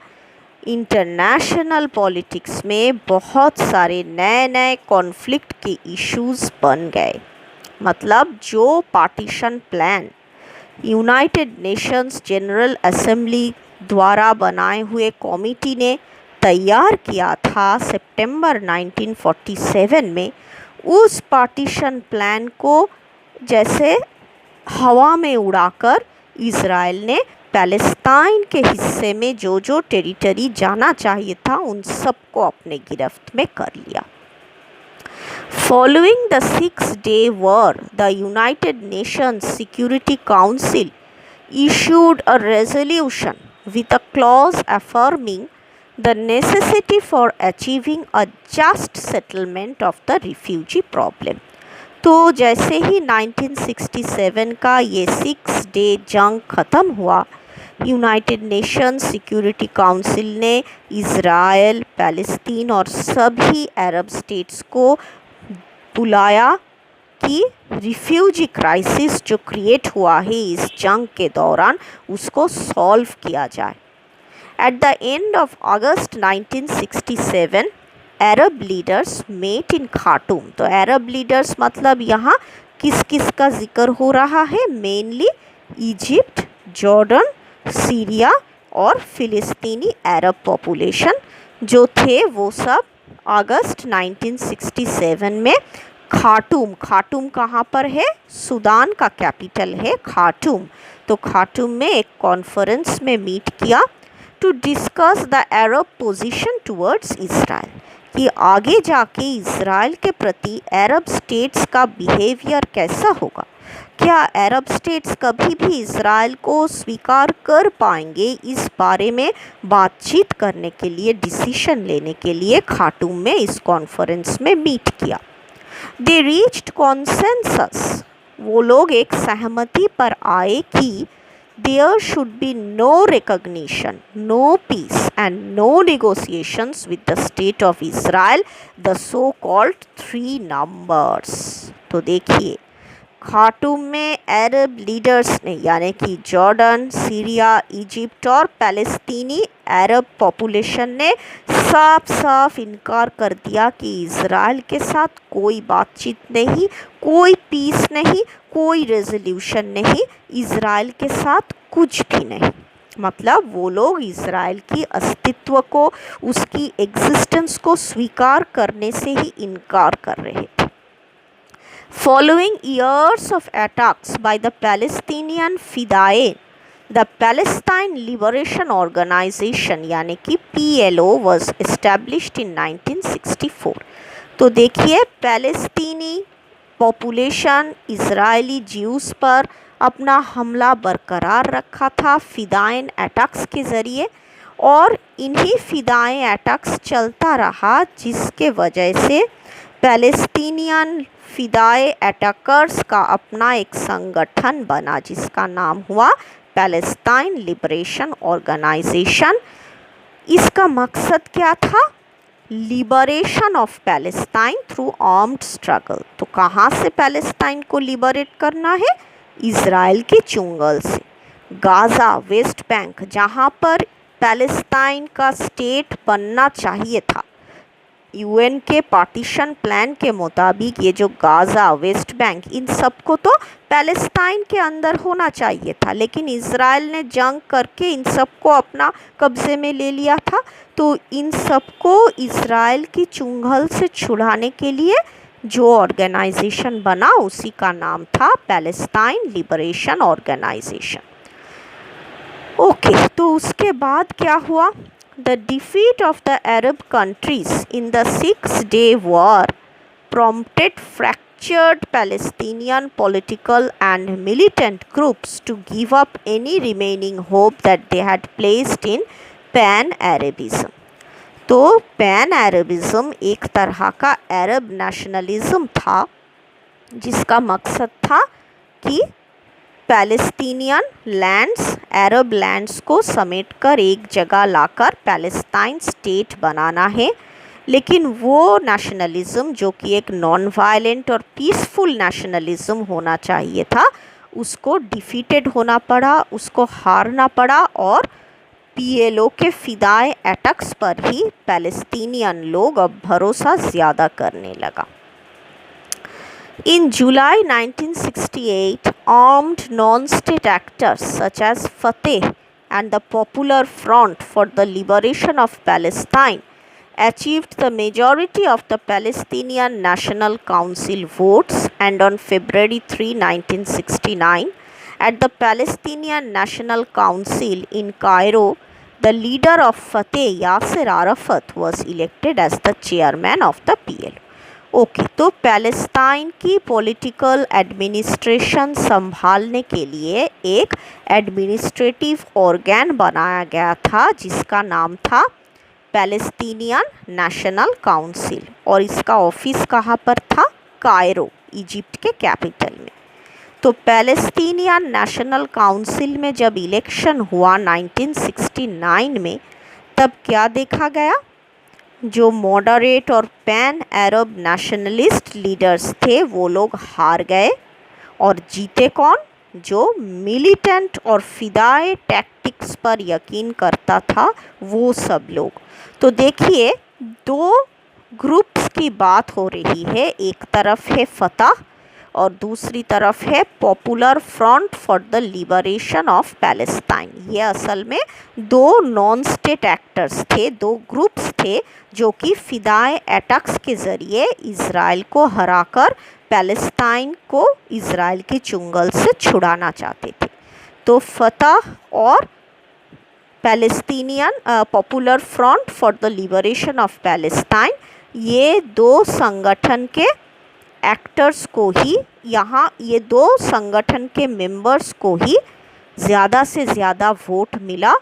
इंटरनेशनल पॉलिटिक्स में बहुत सारे नए नए कॉन्फ्लिक्ट के इश्यूज़ बन गए। मतलब जो partition plan United Nations general assembly द्वारा बनाए हुए कमेटी ने तैयार किया था सितंबर 1947 में, उस पार्टीशन प्लान को जैसे हवा में उड़ाकर इज़राइल ने पैलेस्टाइन के हिस्से में जो जो टेरिटरी जाना चाहिए था, उन सबको अपने गिरफ्त में कर लिया। Following the 6-day war, the United Nations Security Council issued a resolution with a clause affirming the necessity for achieving a just settlement of the refugee problem. तो जैसे ही 1967 का ये 6-डे जंग ख़त्म हुआ, यूनाइटेड नेशंस सिक्योरिटी काउंसिल ने Israel, Palestine और सभी अरब स्टेट्स को बुलाया कि रिफ्यूजी क्राइसिस जो क्रिएट हुआ है इस जंग के दौरान, उसको सॉल्व किया जाए। At the end of August 1967, Arab leaders met in Khartoum. तो अरब लीडर्स मतलब यहाँ किस किस का जिक्र हो रहा है? मेनली इजिप्ट, जॉर्डन, सीरिया और फिलिस्तीनी अरब पॉपुलेशन जो थे वो सब अगस्त 1967 में खार्टूम, खार्टूम कहाँ पर है? सूडान का कैपिटल है खार्टूम। तो खार्टूम में एक कॉन्फ्रेंस में मीट किया to discuss the Arab position towards Israel, कि आगे जाके इसराइल के प्रति अरब स्टेट्स का बिहेवियर कैसा होगा, क्या अरब स्टेट्स कभी भी इसराइल को स्वीकार कर पाएंगे, इस बारे में बातचीत करने के लिए, डिसीजन लेने के लिए खार्टूम में इस कॉन्फ्रेंस में मीट किया। दे रीच्ड कॉन्सेंसस, वो लोग एक सहमति पर आए कि there should be no recognition, no peace and no negotiations with the state of Israel, the so-called three numbers। तो देखिए खार्टूम में अरब लीडर्स ने यानी कि जॉर्डन, सीरिया, इजिप्ट और पैलेस्तीनी अरब पॉपुलेशन ने साफ साफ इनकार कर दिया कि इज़राइल के साथ कोई बातचीत नहीं, कोई पीस नहीं, कोई रेजोल्यूशन नहीं, इज़राइल के साथ कुछ भी नहीं। मतलब वो लोग इज़राइल की अस्तित्व को, उसकी एग्जिस्टेंस को स्वीकार करने से ही इनकार कर रहे थे। Following years of attacks by the Palestinian Fidayeen, the Palestine Liberation Organization यानी कि PLO was established in 1964। तो देखिए पैलेस्तीनी पॉपुलेशन इजरायली ज्यूस पर अपना हमला बरकरार रखा था फिदाइन अटैक्स के ज़रिए, और इन्हीं फिदाइन अटैक्स चलता रहा जिसके वजह से पैलेस्टीनियन फिदाए अटैकर्स का अपना एक संगठन बना जिसका नाम हुआ पैलेस्टाइन लिबरेशन ऑर्गेनाइजेशन। इसका मकसद क्या था? Liberation of Palestine through armed struggle. तो कहाँ से पैलेस्टाइन को लिबरेट करना है? इज़राइल के चुंगल से। गाज़ा, वेस्ट बैंक, जहाँ पर पैलेस्टाइन का स्टेट बनना चाहिए था, यूएन के पार्टीशन प्लान के मुताबिक ये जो गाज़ा, वेस्ट बैंक, इन सब को तो पैलेस्टाइन के अंदर होना चाहिए था, लेकिन इज़राइल ने जंग करके इन सब को अपना कब्ज़े में ले लिया था। तो इन सब को इज़राइल की चुंगल से छुड़ाने के लिए जो ऑर्गेनाइजेशन बना उसी का नाम था पैलेस्टाइन लिबरेशन ऑर्गेनाइजेशन। ओके, तो उसके बाद क्या हुआ? The defeat of the Arab countries in the Six-Day War prompted fractured Palestinian political and militant groups to give up any remaining hope that they had placed in Pan-Arabism। तो Pan-Arabism एक तरह का अरब nationalism था जिसका मकसद था कि Palestinian lands, अरब lands को समेटकर एक जगह लाकर पैलेस्टाइन स्टेट बनाना है। लेकिन वो नेशनलिज्म जो कि एक नॉन वायलेंट और पीसफुल नेशनलिज्म होना चाहिए था, उसको डिफीटेड होना पड़ा, उसको हारना पड़ा, और पीएलओ के फिदाए अटैक्स पर ही पैलेस्टीनियन लोग अब भरोसा ज़्यादा करने लगा। In July 1968, armed non-state actors such as Fatah and the Popular Front for the Liberation of Palestine achieved the majority of the Palestinian National Council votes, and on February 3, 1969, at the Palestinian National Council in Cairo, the leader of Fatah, Yasser Arafat, was elected as the chairman of the PLO। Okay, तो Palestine की political administration संभालने के लिए एक administrative organ बनाया गया था जिसका नाम था पैलेस्टीनियन नेशनल काउंसिल, और इसका ऑफिस कहाँ पर था? कायरो, इजिप्ट के कैपिटल में। तो पैलेस्टीनियन नेशनल काउंसिल में जब इलेक्शन हुआ 1969 में, तब क्या देखा गया? जो मॉडरेट और पैन अरब नेशनलिस्ट लीडर्स थे वो लोग हार गए, और जीते कौन? जो मिलिटेंट और फिदाए टैक्टिक्स पर यकीन करता था वो सब लोग। तो देखिए, दो ग्रुप्स की बात हो रही है। एक तरफ है फतह और दूसरी तरफ है popular front for the liberation of Palestine. ये असल में दो नॉन स्टेट एक्टर्स थे, दो ग्रुप्स थे जो कि फिदाए अटैक्स के ज़रिए इज़राइल को हराकर पैलेस्टाइन को इज़राइल के चुंगल से छुड़ाना चाहते थे। तो फतह और Palestinian popular front for the liberation of Palestine, ये दो संगठन के एक्टर्स को ही ये दो संगठन के मेंबर्स को ही ज़्यादा से ज़्यादा वोट मिला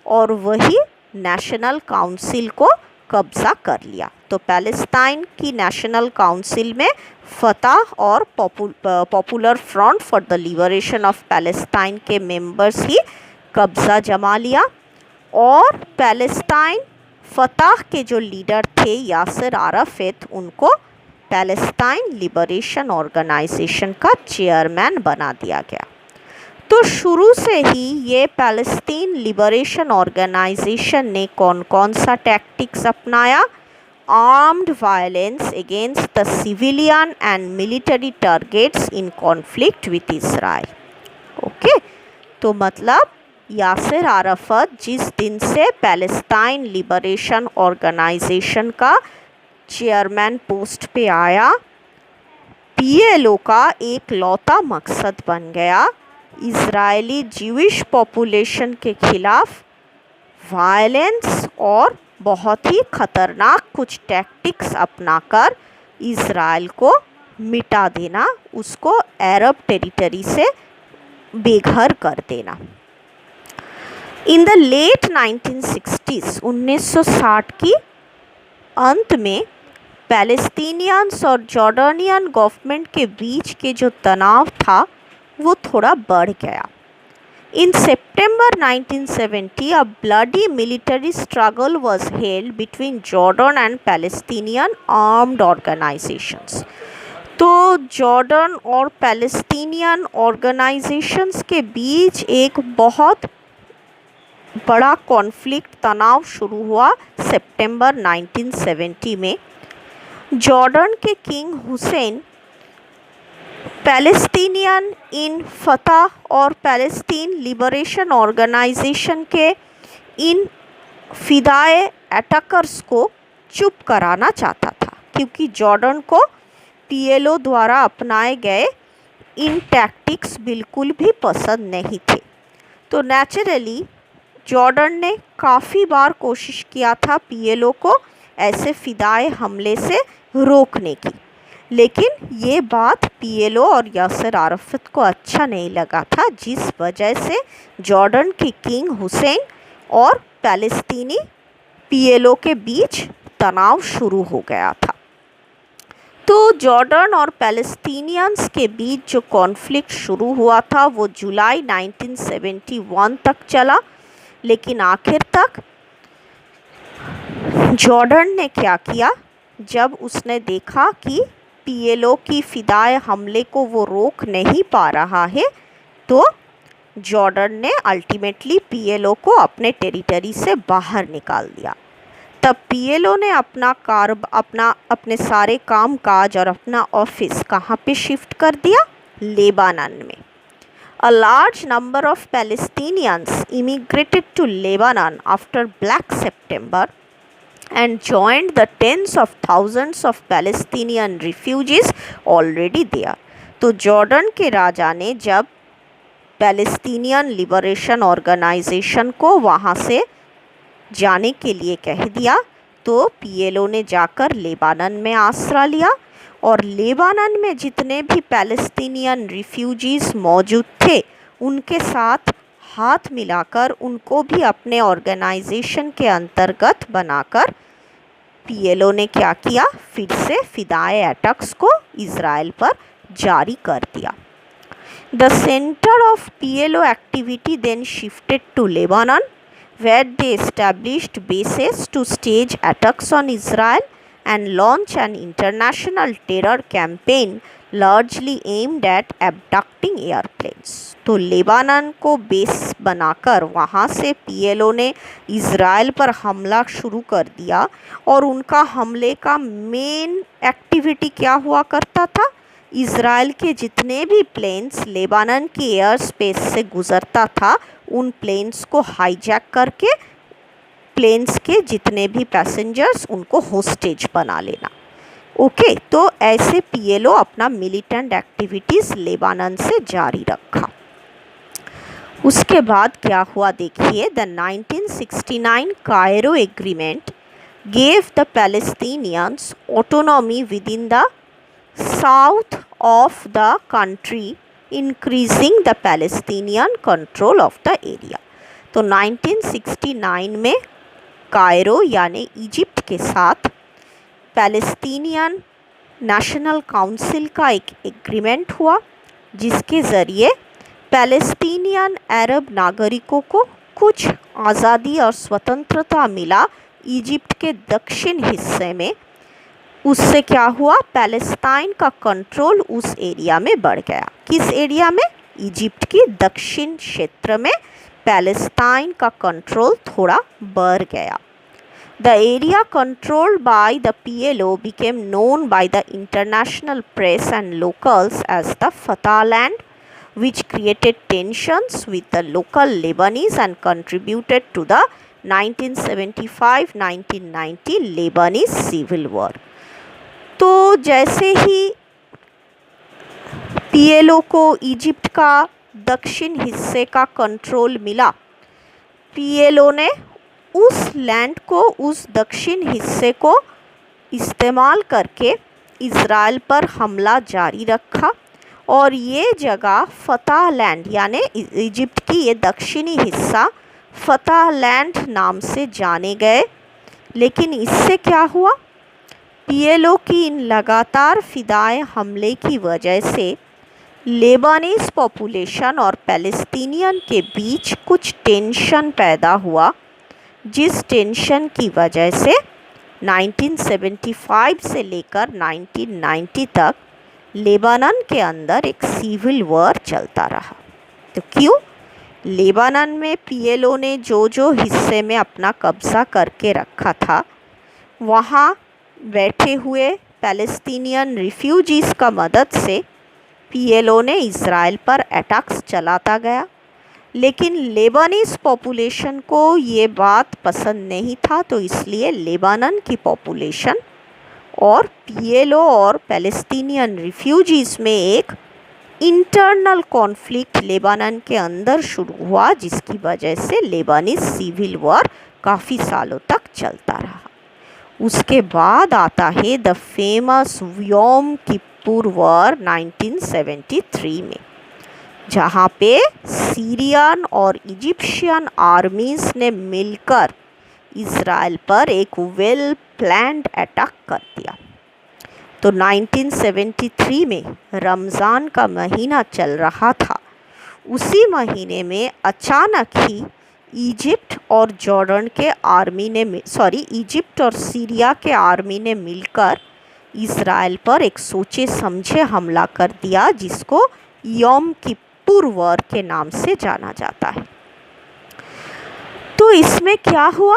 और वही नेशनल काउंसिल को कब्ज़ा कर लिया। तो पैलेस्टाइन की नेशनल काउंसिल में फतह और popular front for the liberation of Palestine के मेंबर्स ही कब्ज़ा जमा लिया और पैलेस्टाइन फतह के जो लीडर थे यासिर अराफात, उनको पैलेस्टाइन लिबरेशन ऑर्गेनाइजेशन का चेयरमैन बना दिया गया। तो शुरू से ही ये पैलेस्टीन लिबरेशन ऑर्गेनाइजेशन ने कौन कौन सा टैक्टिक्स अपनाया? Armed violence against the civilian and military targets in conflict with Israel. Okay, तो मतलब यासिर अराफात जिस दिन से पैलेस्टाइन लिबरेशन ऑर्गेनाइजेशन का चेयरमैन पोस्ट पे आया, पीएलओ का एक लौता मकसद बन गया इज़राइली ज्यूइश पॉपुलेशन के खिलाफ वायलेंस और बहुत ही ख़तरनाक कुछ टैक्टिक्स अपनाकर इज़राइल को मिटा देना, उसको अरब टेरिटरी से बेघर कर देना। इन द लेट 1960s 1960 की अंत में पैलेस्टीनियंस और जॉर्डानियन गवर्नमेंट के बीच के जो तनाव था वो थोड़ा बढ़ गया। In September 1970, a bloody military struggle was held between Jordan and Palestinian armed organizations. तो जॉर्डन और पैलेस्टीनियन ऑर्गेनाइजेशंस के बीच एक बहुत बड़ा कॉन्फ्लिक्ट तनाव शुरू हुआ सितंबर 1970 में। जॉर्डन के किंग हुसैन पैलेस्टीनियन इन फतह और पैलेस्टीन लिबरेशन ऑर्गेनाइजेशन के इन फिदाए अटैकर्स को चुप कराना चाहता था, क्योंकि जॉर्डन को पीएलओ द्वारा अपनाए गए इन टैक्टिक्स बिल्कुल भी पसंद नहीं थे। तो नेचुरली जॉर्डन ने काफ़ी बार कोशिश किया था पीएलओ को ऐसे फिदाए हमले से रोकने की, लेकिन ये बात पीएलओ और यासिर अराफात को अच्छा नहीं लगा था, जिस वजह से जॉर्डन के किंग हुसैन और पैलेस्तीनी पीएलओ के बीच तनाव शुरू हो गया था। तो जॉर्डन और पैलेस्टीनियंस के बीच जो कॉन्फ्लिक्ट शुरू हुआ था वो जुलाई 1971 तक चला, लेकिन आखिर तक जॉर्डन ने क्या किया, जब उसने देखा कि पीएलओ की फिदाए हमले को वो रोक नहीं पा रहा है, तो जॉर्डन ने अल्टीमेटली पीएलओ को अपने टेरिटरी से बाहर निकाल दिया। तब पीएलओ ने अपने सारे काम काज और अपना ऑफिस कहाँ पे शिफ्ट कर दिया? लेबानन में। A large number of Palestinians immigrated to Lebanon after Black September and joined the tens of thousands of Palestinian refugees already there. तो जॉर्डन के राजा ने जब पैलेस्टीनियन लिबरेशन ऑर्गेनाइजेशन को वहाँ से जाने के लिए कह दिया, तो पीएलओ ने जाकर लेबानन में आसरा लिया और लेबानन में जितने भी पैलेस्टीनियन रिफ्यूजीज़ मौजूद थे उनके साथ हाथ मिलाकर उनको भी अपने ऑर्गेनाइजेशन के अंतर्गत बनाकर पीएलओ ने क्या किया, फिर से फिदाए अटैक्स को इज़राइल पर जारी कर दिया। The centre of PLO activity then shifted to Lebanon, where they established bases to stage attacks on Israel and launch an international terror campaign largely aimed at abducting airplanes. तो Lebanon को base बनाकर वहाँ से PLO ने Israel पर हमला शुरू कर दिया और उनका हमले का मेन एक्टिविटी क्या हुआ करता था? इज़राइल के जितने भी प्लेन्स लेबानन की एयर स्पेस से गुज़रता था उन प्लेन्स को हाईजैक करके प्लेन्स के जितने भी पैसेंजर्स उनको होस्टेज बना लेना। ओके, तो ऐसे पीएलओ अपना मिलिटेंट एक्टिविटीज़ लेबानन से जारी रखा। उसके बाद क्या हुआ देखिए, the 1969 Cairo agreement gave the Palestinians autonomy within the south of the country, increasing the Palestinian control of the area। तो 1969 में कायरो यानी इजिप्ट के साथ पैलेस्टीनियन नेशनल काउंसिल का एक एग्रीमेंट हुआ जिसके ज़रिए पैलेस्टीनियन अरब नागरिकों को कुछ आज़ादी और स्वतंत्रता मिला इजिप्ट के दक्षिण हिस्से में। उससे क्या हुआ, पैलेस्टाइन का कंट्रोल उस एरिया में बढ़ गया। किस एरिया में? इजिप्ट की दक्षिण क्षेत्र में पैलेस्टाइन का कंट्रोल थोड़ा बढ़ गया। The area controlled by the PLO became known by the international press and locals as the Fatah land, which created tensions with the local Lebanese and contributed to the 1975-1990 Lebanese Civil War। तो जैसे ही PLO को Egypt का दक्षिण हिस्से का control मिला, PLO ने उस लैंड को, उस दक्षिण हिस्से को इस्तेमाल करके इज़राइल पर हमला जारी रखा और ये जगह फतह लैंड यानी इजिप्ट की ये दक्षिणी हिस्सा फतह लैंड नाम से जाने गए। लेकिन इससे क्या हुआ, पीएलओ की इन लगातार फिदाए हमले की वजह से लेबानीज पॉपुलेशन और पैलेस्टीनियन के बीच कुछ टेंशन पैदा हुआ, जिस टेंशन की वजह से 1975 से लेकर 1990 तक लेबानन के अंदर एक सिविल वॉर चलता रहा। तो क्यों? लेबानन में पीएलओ ने जो हिस्से में अपना कब्ज़ा करके रखा था वहाँ बैठे हुए पैलेस्टीनियन रिफ्यूजीज़ का मदद से पीएलओ ने इज़राइल पर अटैक्स चलाता गया। लेकिन लेबानीज पॉपुलेशन को ये बात पसंद नहीं था, तो इसलिए लेबानन की पॉपुलेशन और पीएलओ और पैलेस्टीनियन रिफ्यूजीज़ में एक इंटरनल कॉन्फ्लिक्ट लेबानन के अंदर शुरू हुआ, जिसकी वजह से लेबानीज सिविल वॉर काफ़ी सालों तक चलता रहा। उसके बाद आता है द फेमस योम किप्पुर वॉर 1973 में, जहाँ पे सीरियन और इजिप्शियन आर्मीज़ ने मिलकर इज़राइल पर एक वेल प्लान्ड अटैक कर दिया। तो 1973 में रमज़ान का महीना चल रहा था। उसी महीने में अचानक ही इजिप्ट और जॉर्डन के आर्मी ने इजिप्ट और सीरिया के आर्मी ने मिलकर इज़राइल पर एक सोचे समझे हमला कर दिया, जिसको योम किप्पुर वॉर के नाम से जाना जाता है। तो इसमें क्या हुआ,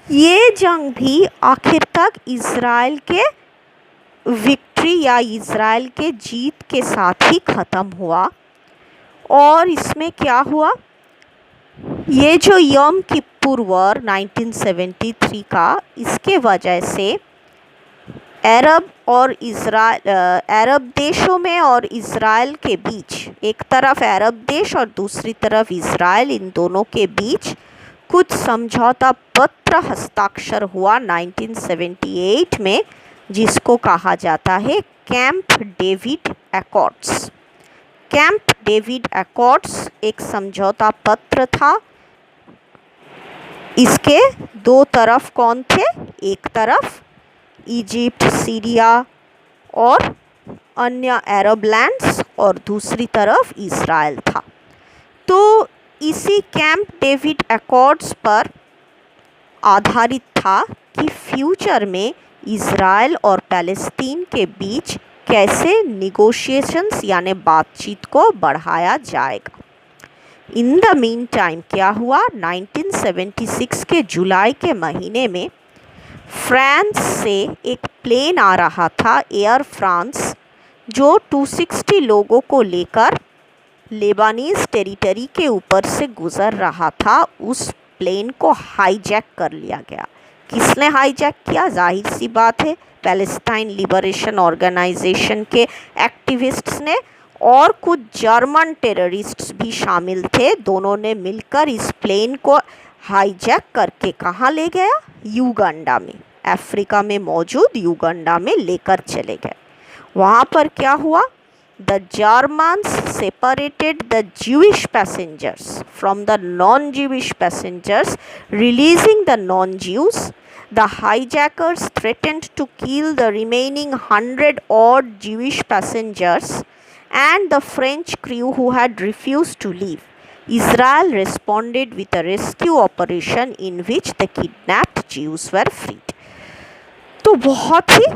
ये जंग भी आखिर तक इज़राइल के विक्ट्री या इज़राइल के जीत के साथ ही ख़त्म हुआ। और इसमें क्या हुआ, ये जो योम किप्पुर वॉर 1973 का, इसके वजह से अरब देशों में और इज़राइल के बीच, एक तरफ अरब देश और दूसरी तरफ इज़राइल, इन दोनों के बीच कुछ समझौता पत्र हस्ताक्षर हुआ 1978 में, जिसको कहा जाता है camp David Accords. Camp David Accords एक समझौता पत्र था। इसके दो तरफ कौन थे, एक तरफ इजिप्ट, सीरिया और अन्य अरब लैंड्स और दूसरी तरफ इज़राइल था। तो इसी कैंप डेविड एकॉर्ड्स पर आधारित था कि फ्यूचर में इज़राइल और पैलेस्टीन के बीच कैसे निगोशिएशंस यानी बातचीत को बढ़ाया जाएगा। इन द मीन टाइम क्या हुआ, 1976 के जुलाई के महीने में फ्रांस से एक प्लेन आ रहा था, एयर फ्रांस, जो 260 लोगों को लेकर लेबानीज टेरिटरी के ऊपर से गुजर रहा था। उस प्लेन को हाईजैक कर लिया गया। किसने हाईजैक किया? जाहिर सी बात है, पैलेस्टाइन लिबरेशन ऑर्गेनाइजेशन के एक्टिविस्ट्स ने, और कुछ जर्मन टेररिस्ट्स भी शामिल थे। दोनों ने मिलकर इस प्लेन को हाईजैक करके कहाँ ले गया? युगांडा में, अफ्रीका में मौजूद युगांडा में लेकर चले गए। वहाँ पर क्या हुआ? The Germans separated the Jewish passengers from the non-Jewish passengers, releasing the non-Jews. The hijackers threatened to kill the remaining 100-odd Jewish passengers and the French crew who had refused to leave. Israel responded with a rescue operation in which the kidnapped Jews were freed. तो बहुत ही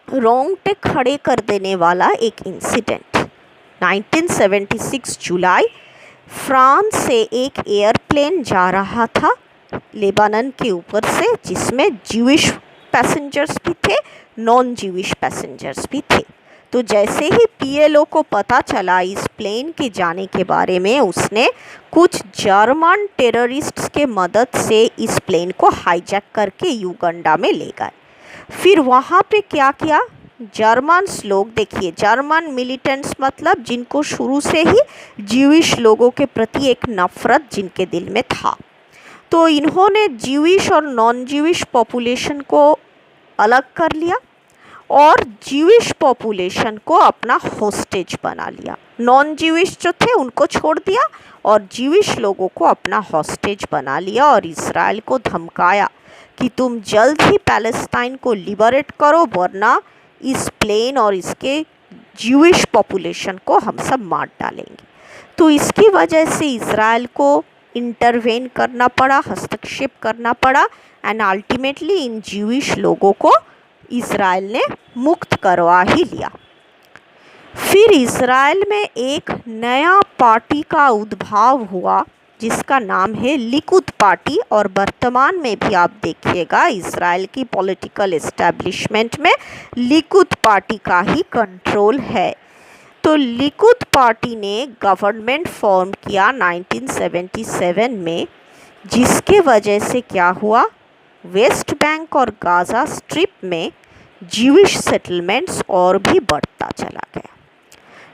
रोंगटे खड़े कर देने वाला एक incident. 1976 जुलाई, France से एक एयरप्लेन जा रहा था लेबानन के ऊपर से, जिसमें ज्यूइश पैसेंजर्स भी थे, नॉन ज्यूइश पैसेंजर्स भी थे। तो जैसे ही पीएलओ को पता चला इस प्लेन के जाने के बारे में, उसने कुछ जर्मन टेररिस्ट्स के मदद से इस प्लेन को हाईजैक करके युगांडा में ले गए। फिर वहाँ पे क्या किया? जर्मन्स लोग, देखिए जर्मन मिलिटेंट्स मतलब जिनको शुरू से ही ज्यूइश लोगों के प्रति एक नफ़रत जिनके दिल में था, तो इन्होंने ज्यूइश और नॉन ज्यूइश पॉपुलेशन को अलग कर लिया और ज्यूइश पॉपुलेशन को अपना होस्टेज बना लिया। नॉन ज्यूइश जो थे उनको छोड़ दिया और ज्यूइश लोगों को अपना हॉस्टेज बना लिया और इजराइल को धमकाया कि तुम जल्द ही पैलेस्टाइन को लिबरेट करो, वरना इस प्लेन और इसके ज्यूइश पॉपुलेशन को हम सब मार डालेंगे। तो इसकी वजह से इजराइल को इंटरवेन करना पड़ा, हस्तक्षेप करना पड़ा, एंड अल्टीमेटली इन ज्यूइश लोगों को इजराइल ने मुक्त करवा ही लिया। फिर इजराइल में एक नया पार्टी का उद्भव हुआ जिसका नाम है लिकुद पार्टी, और वर्तमान में भी आप देखिएगा इजराइल की पॉलिटिकल एस्टैब्लिशमेंट में लिकुद पार्टी का ही कंट्रोल है। तो लिकुद पार्टी ने गवर्नमेंट फॉर्म किया 1977 में, जिसके वजह से क्या हुआ? वेस्ट बैंक और गाज़ा स्ट्रिप में ज्यूइश सेटलमेंट्स और भी बढ़ता चला गया।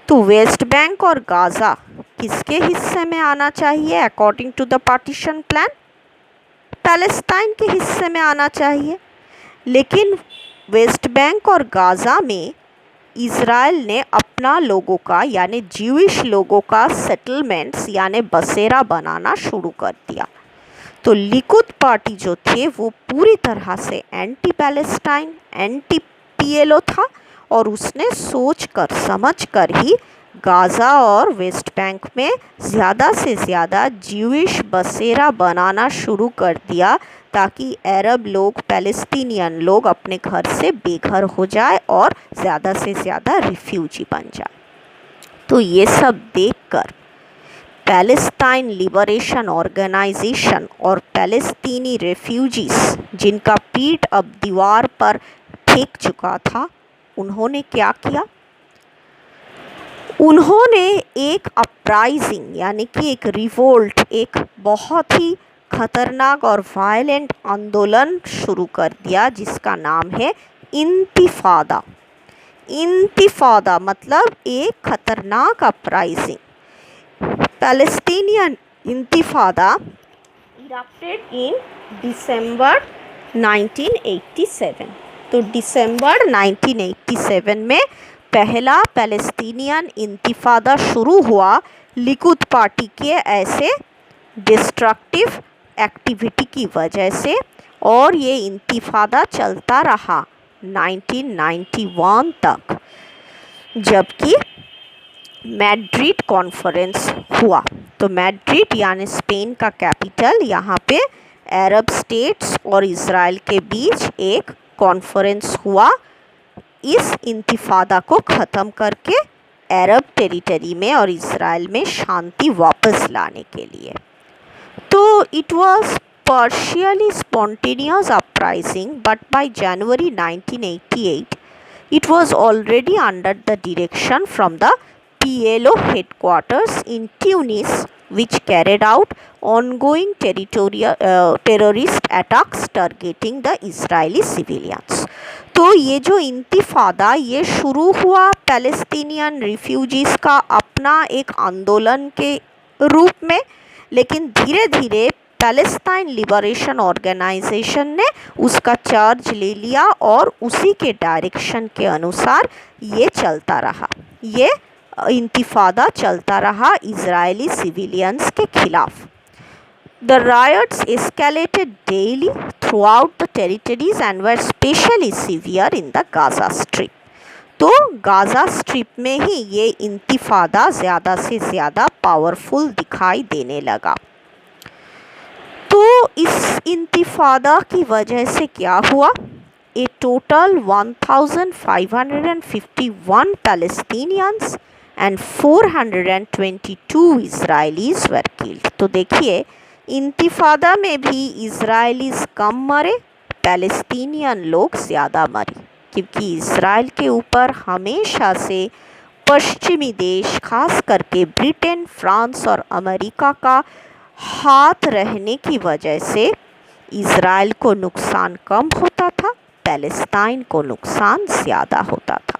तो वेस्ट बैंक और गाज़ा किसके हिस्से में आना चाहिए according to the partition plan? Palestine के हिस्से में आना चाहिए। लेकिन वेस्ट बैंक और गाज़ा में इजराइल ने अपना लोगों का यानी ज्यूइश लोगों का सेटलमेंट्स यानी बसेरा बनाना शुरू कर दिया। तो लिकुद पार्टी जो थे वो पूरी तरह से एंटी पैलेस्टाइन, एंटी पीएलओ था, और उसने सोच कर समझ कर ही गाज़ा और वेस्ट बैंक में ज़्यादा से ज़्यादा ज्यूइश बसेरा बनाना शुरू कर दिया, ताकि अरब लोग, पैलेस्टीनियन लोग अपने घर से बेघर हो जाए और ज़्यादा से ज़्यादा रिफ्यूजी बन जाए। तो ये सब देखकर पैलेस्टाइन लिबरेशन ऑर्गेनाइजेशन और पैलेस्तीनी रेफ्यूजीज़, जिनका पीठ अब दीवार पर फेंक चुका था, उन्होंने क्या किया? उन्होंने एक अपराइजिंग यानी कि एक रिवोल्ट, एक बहुत ही खतरनाक और वायलेंट आंदोलन शुरू कर दिया जिसका नाम है इंतिफादा। इंतिफादा मतलब एक खतरनाक अपराइजिंग। पैलेस्टीनियन इंतिफादा इरप्टेड इन दिसंबर 1987। तो दिसंबर 1987 में पहला पैलेस्टीनियन इंतिफादा शुरू हुआ लिकुद पार्टी के ऐसे डिस्ट्रक्टिव एक्टिविटी की वजह से, और ये इंतिफादा चलता रहा 1991 तक, जबकि मैड्रिड कॉन्फ्रेंस हुआ। तो मैड्रिड यानी स्पेन का कैपिटल, यहाँ पे अरब स्टेट्स और इजराइल के बीच एक कॉन्फ्रेंस हुआ इस इंतिफादा को ख़त्म करके अरब टेरिटरी में और इज़राइल में शांति वापस लाने के लिए। तो it was partially spontaneous uprising, but by January 1988 it was already under the direction from the PLO headquarters in Tunis, which carried out ongoing terrorist attacks targeting the Israeli civilians. तो ये जो इंतिफादा ये शुरू हुआ पैलेस्टीनियन रिफ्यूजीज़ का अपना एक आंदोलन के रूप में, लेकिन धीरे धीरे पैलेस्टाइन लिबरेशन ऑर्गेनाइजेशन ने उसका चार्ज ले लिया और उसी के डायरेक्शन के अनुसार ये चलता रहा, ये इंतिफादा चलता रहा इजरायली सिविलियंस के खिलाफ। The riots escalated daily throughout the territories and were especially severe in the Gaza Strip. तो गाज़ा स्ट्रिप में ही ये इंतिफादा ज़्यादा से ज़्यादा पावरफुल दिखाई देने लगा। तो इस इंतिफादा की वजह से क्या हुआ? A total 1551 Palestinians and 422 Israelis were killed. तो देखिए इंतिफादा में भी इजरायलीज कम मरे, पैलेस्टीनियन लोग ज़्यादा मरे, क्योंकि इजराइल के ऊपर हमेशा से पश्चिमी देश खास करके ब्रिटेन, फ्रांस और अमेरिका का हाथ रहने की वजह से इजराइल को नुकसान कम होता था, पैलेस्टाइन को नुकसान ज़्यादा होता था।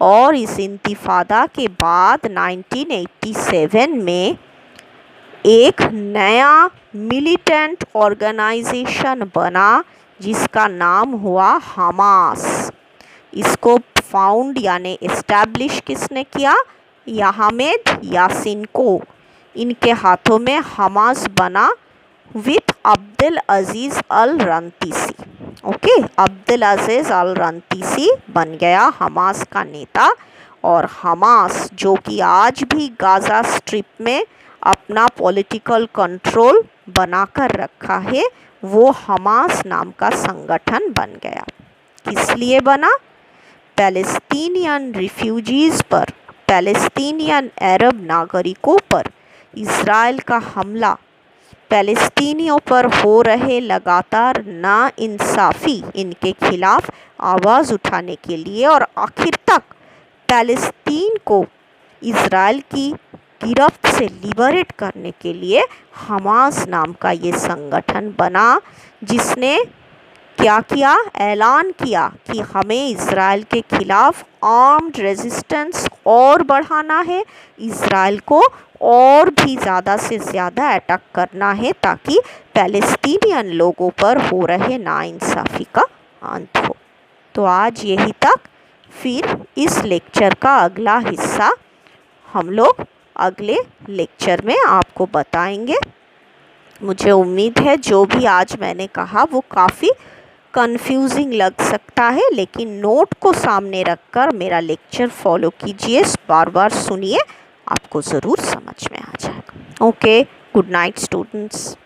और इस इंतिफादा के बाद 1987 में एक नया मिलिटेंट ऑर्गेनाइजेशन बना जिसका नाम हुआ हमास। इसको फाउंड यानी इस्टेब्लिश किसने किया? याहमेद यासिन को, इनके हाथों में हमास बना with Abdul Aziz al Rantisi. Okay, Abdul Aziz al Rantisi बन गया हमास का नेता। और हमास जो कि आज भी गाज़ा स्ट्रिप में अपना पॉलिटिकल कंट्रोल बनाकर रखा है, वो हमास नाम का संगठन बन गया। किस लिए बना? पैलेस्टीनियन रिफ्यूजीज़ पर, पैलेस्टीनियन अरब नागरिकों पर इज़राइल का हमला, पैलेस्तीनियों पर हो रहे लगातार नाइंसाफ़ी, इनके खिलाफ आवाज़ उठाने के लिए और आखिर तक पैलेस्तीन को इज़राइल की गिरफ्त से लिबरेट करने के लिए हमास नाम का ये संगठन बना, जिसने क्या किया? ऐलान किया कि हमें इज़राइल के खिलाफ आर्म्ड रेजिस्टेंस और बढ़ाना है, इज़राइल को और भी ज़्यादा से ज़्यादा अटैक करना है ताकि पैलेस्टीनियन लोगों पर हो रहे नाइंसाफ़ी का अंत हो। तो आज यही तक, फिर इस लेक्चर का अगला हिस्सा हम लोग अगले लेक्चर में आपको बताएंगे। मुझे उम्मीद है जो भी आज मैंने कहा वो काफ़ी कंफ्यूजिंग लग सकता है, लेकिन नोट को सामने रखकर मेरा लेक्चर फॉलो कीजिए, बार बार सुनिए, आपको ज़रूर समझ में आ जाएगा। Okay, good night students.